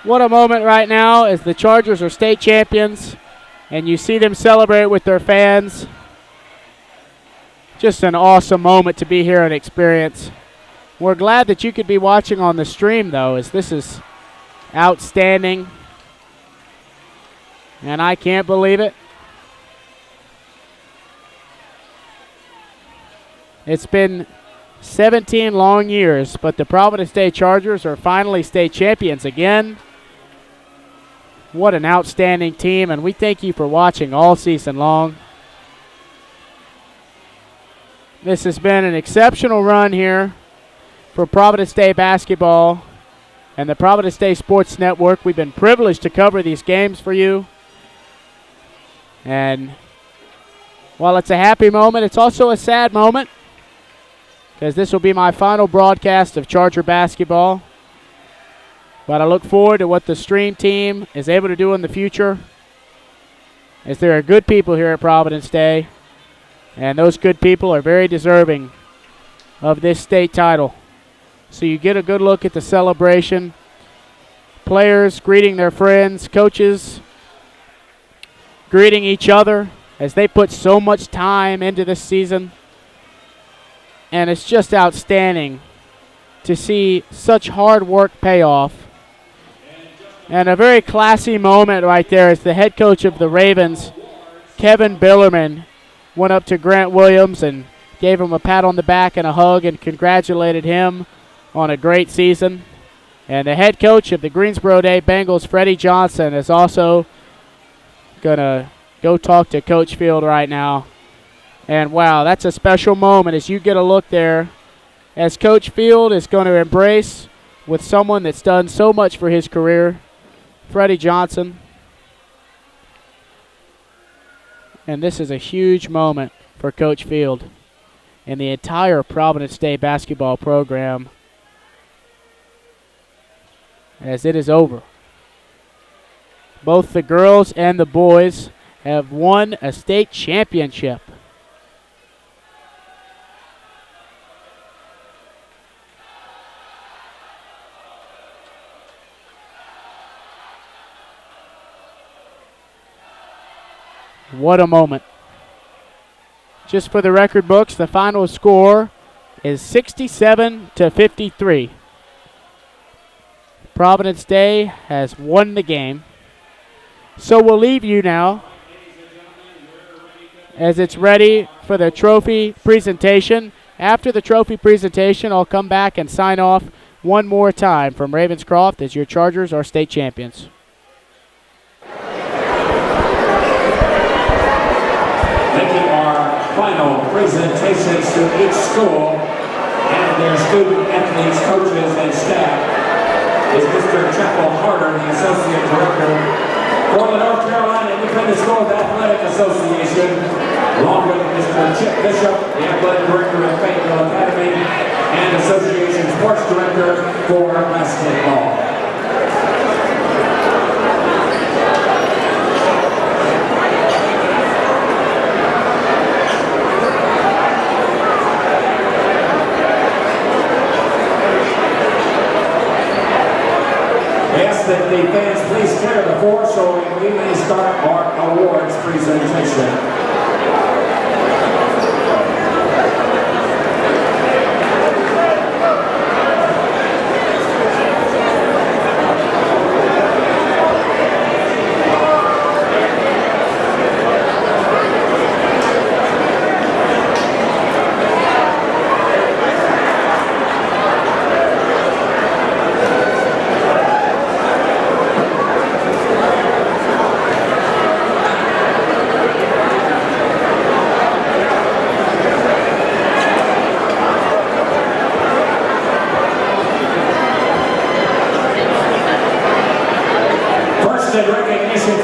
What a moment right now as the Chargers are state champions and you see them celebrate with their fans. Just an awesome moment to be here and experience. We're glad that you could be watching on the stream, though, as this is outstanding. And I can't believe it. It's been 17 long years, but the Providence Day Chargers are finally state champions again. What an outstanding team, and we thank you for watching all season long. This has been an exceptional run here for Providence Day basketball and the Providence Day Sports Network. We've been privileged to cover these games for you. And while it's a happy moment, it's also a sad moment, because this will be my final broadcast of Charger basketball. But I look forward to what the Stream team is able to do in the future, as there are good people here at Providence Day, and those good people are very deserving of this state title. So you get a good look at the celebration. Players greeting their friends, coaches greeting each other as they put so much time into this season. And it's just outstanding to see such hard work pay off. And a very classy moment right there as the head coach of the Ravens, Kevin Billerman, went up to Grant Williams and gave him a pat on the back and a hug and congratulated him on a great season. And the head coach of the Greensboro Day Bengals, Freddie Johnson, is also going to go talk to Coach Field right now. And wow, that's a special moment as you get a look there as Coach Field is going to embrace with someone that's done so much for his career, Freddie Johnson. And this is a huge moment for Coach Field and the entire Providence Day basketball program, as it is over. Both the girls and the boys have won a state championship. What a moment. Just for the record books, the final score is 67-53. Providence Day has won the game. So we'll leave you now as it's ready for the trophy presentation. After the trophy presentation, I'll come back and sign off one more time from Ravenscroft as your Chargers are state champions. Making our final presentations to each school and their student athletes, coaches, and staff is Mr. Chappell Harder, the Associate Director for the North Carolina Independent Schools Athletic Association, along with Mr. Chip Bishop, the Athletic Director of Fayetteville Academy, and Association Sports Director for basketball. That the fans please clear the floor so we may start our awards presentation.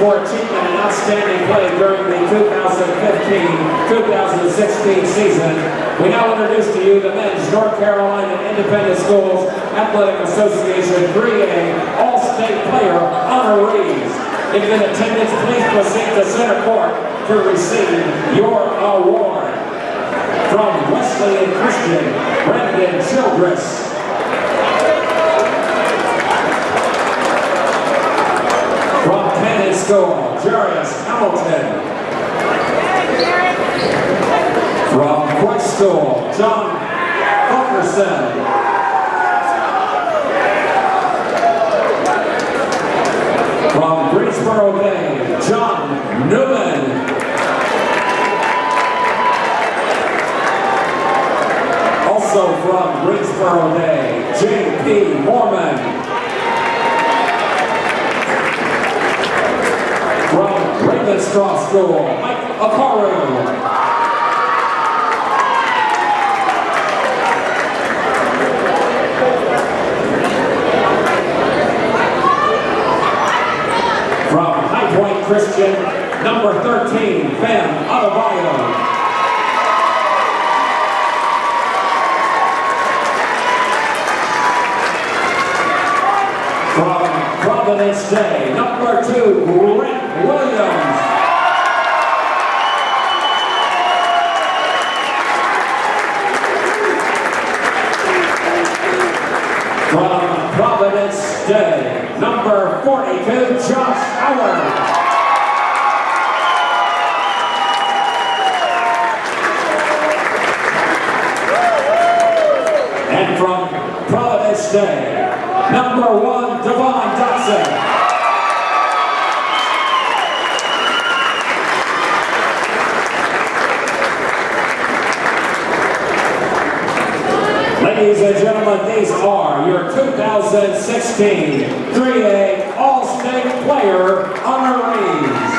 For achievement and outstanding play during the 2015-2016 season, we now introduce to you the men's North Carolina Independent Schools Athletic Association 3A All-State Player honorees. If in attendance, please proceed to center court to receive your award. From Wesleyan Christian, Brandon Childress. From Cannon School, Jarius Hamilton. From Christ School, John Fulkerson. From Greensboro Bay, John Newman. Also from Greensboro Day, J.P. Mormon. From Ravenscroft School, Mike Akaru. High Point Christian, number 13, Ben Adebayo. From Providence Day, number 2, Grant Williams. From Providence Day, number 42, Josh Howard. And from Providence Day, number 1, Devon Dotson. Ladies and gentlemen, these are your 2016 3A All-State Player honorees.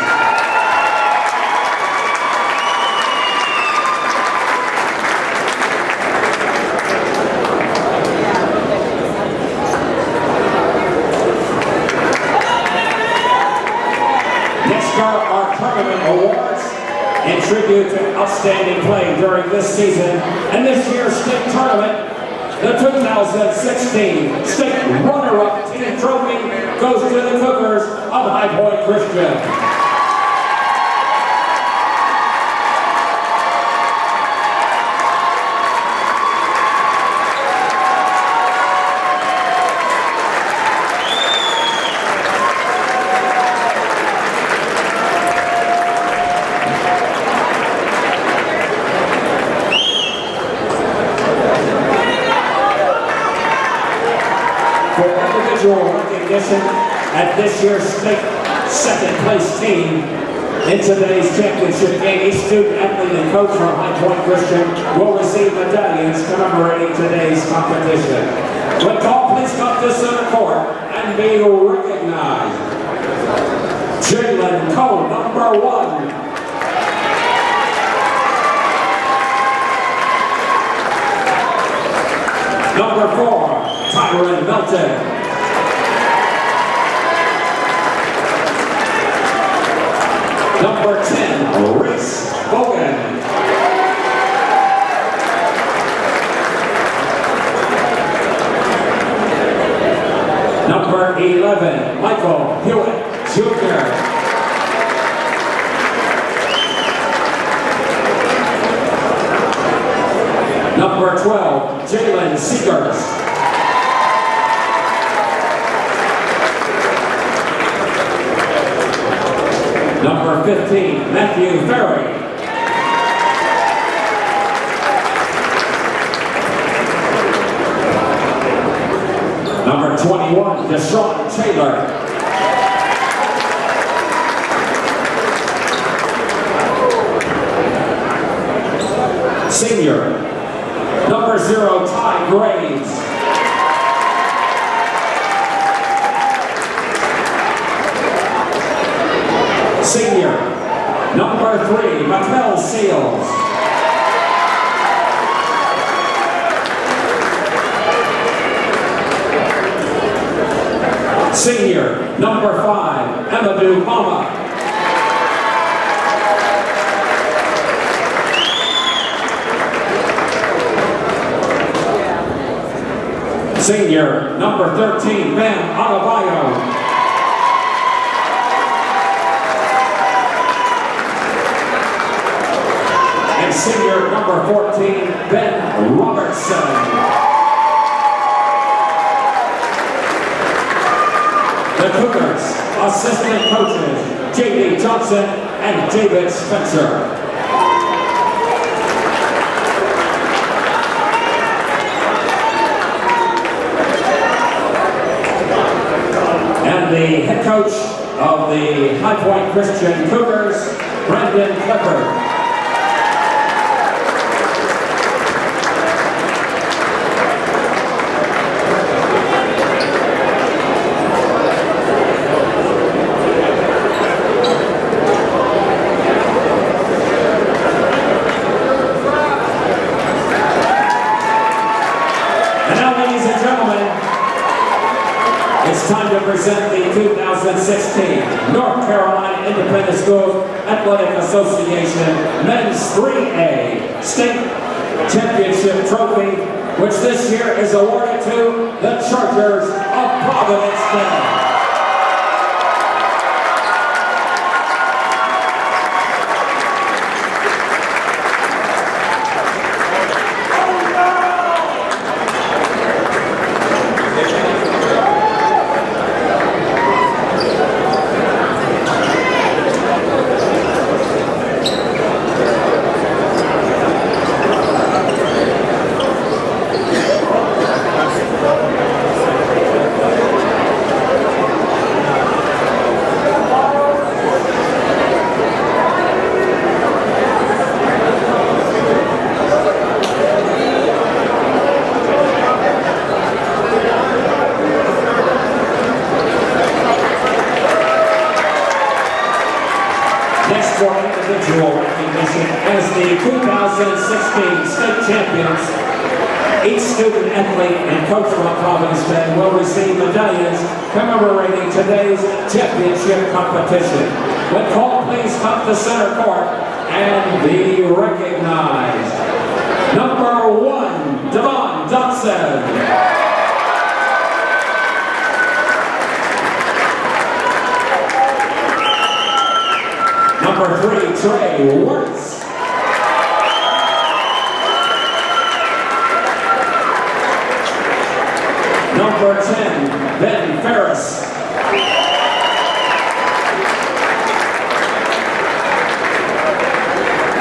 Our tournament awards in tribute to outstanding play during this season and this year's state tournament. The 2016 state runner-up team trophy goes to the Cougars of High Point Christian. For individual recognition at this year's state second place team in today's championship game, each student athlete and coach from High Point Christian will receive medallions commemorating today's competition. Would all please come to center court and be recognized. Jalen Cole, number 1. Number 4, Tyron Melton. Number 10, Reese Bogan. Number 11, Michael Hewitt Jr. Number 12, Jalen Seegers. Number 15, Matthew Ferry. Number 21, Deshaun Taylor. Senior, number 0, Ty Graves. Senior, number 3, Mattel Seals. Senior, number 5, Amadou Mama. Senior, number 13, Ben Adebayo. And senior, number 14, Ben Robertson. The Cougars, assistant coaches, J.D. Johnson and David Spencer. And the head coach of the High Point Christian Cougars, Brendan Clifford. And now, ladies and gentlemen, it's time to present the 2016 2016 North Carolina Independent Schools Athletic Association Men's 3A State Championship Trophy, which this year is awarded to the Chargers of Providence. Next for individual recognition as the 2016 state champions, each student athlete and coach from Providence will receive medallions commemorating today's championship competition. When called, please come to center court and be recognized. Number 1, Devon Johnson. Number 3, Trey Wirtz. Number 10, Ben Ferris.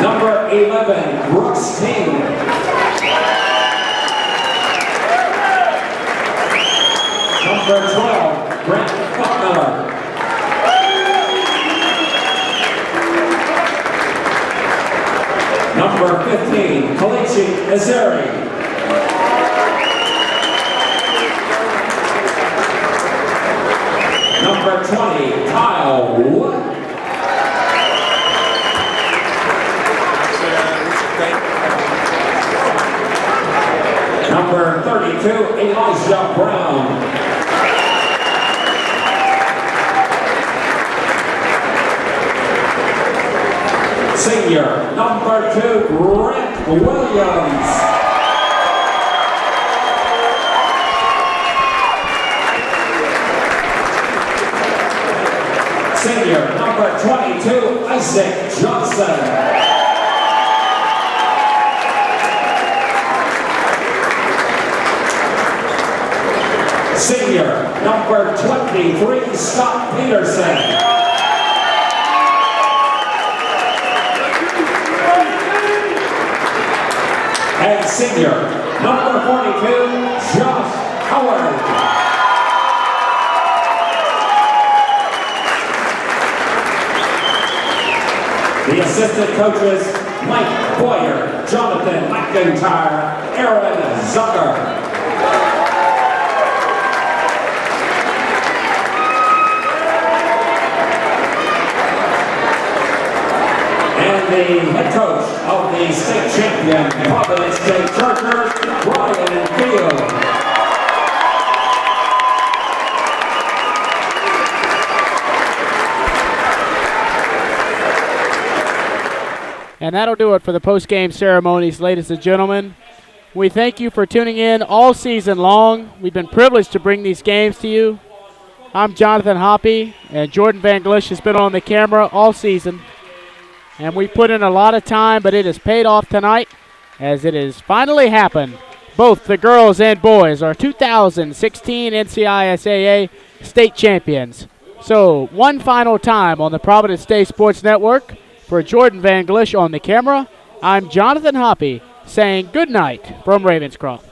Number 11, Brooks King. Number 12, Brent Buckmiller. Number 15, Kalichi Azeri. Number 20, Kyle Wood. Number 32, Elijah Brown. Senior, number 2, Grant Williams. Senior, number 22, Isaac Johnson. Senior, number 23, Scott Peterson. And senior, number 42, Josh Howard. The assistant coaches, Mike Boyer, Jonathan McIntyre, Aaron Zucker. And the head coach of the state champion Providence State Chargers, Brian Field. And that'll do it for the post-game ceremonies, ladies and gentlemen. We thank you for tuning in all season long. We've been privileged to bring these games to you. I'm Jonathan Hoppy, and Jordan Van Glish has been on the camera all season. And we put in a lot of time, but it has paid off tonight as it has finally happened. Both the girls and boys are 2016 NCISAA state champions. So one final time on the Providence State Sports Network. For Jordan Van Glish on the camera, I'm Jonathan Hoppy saying good night from Ravenscroft.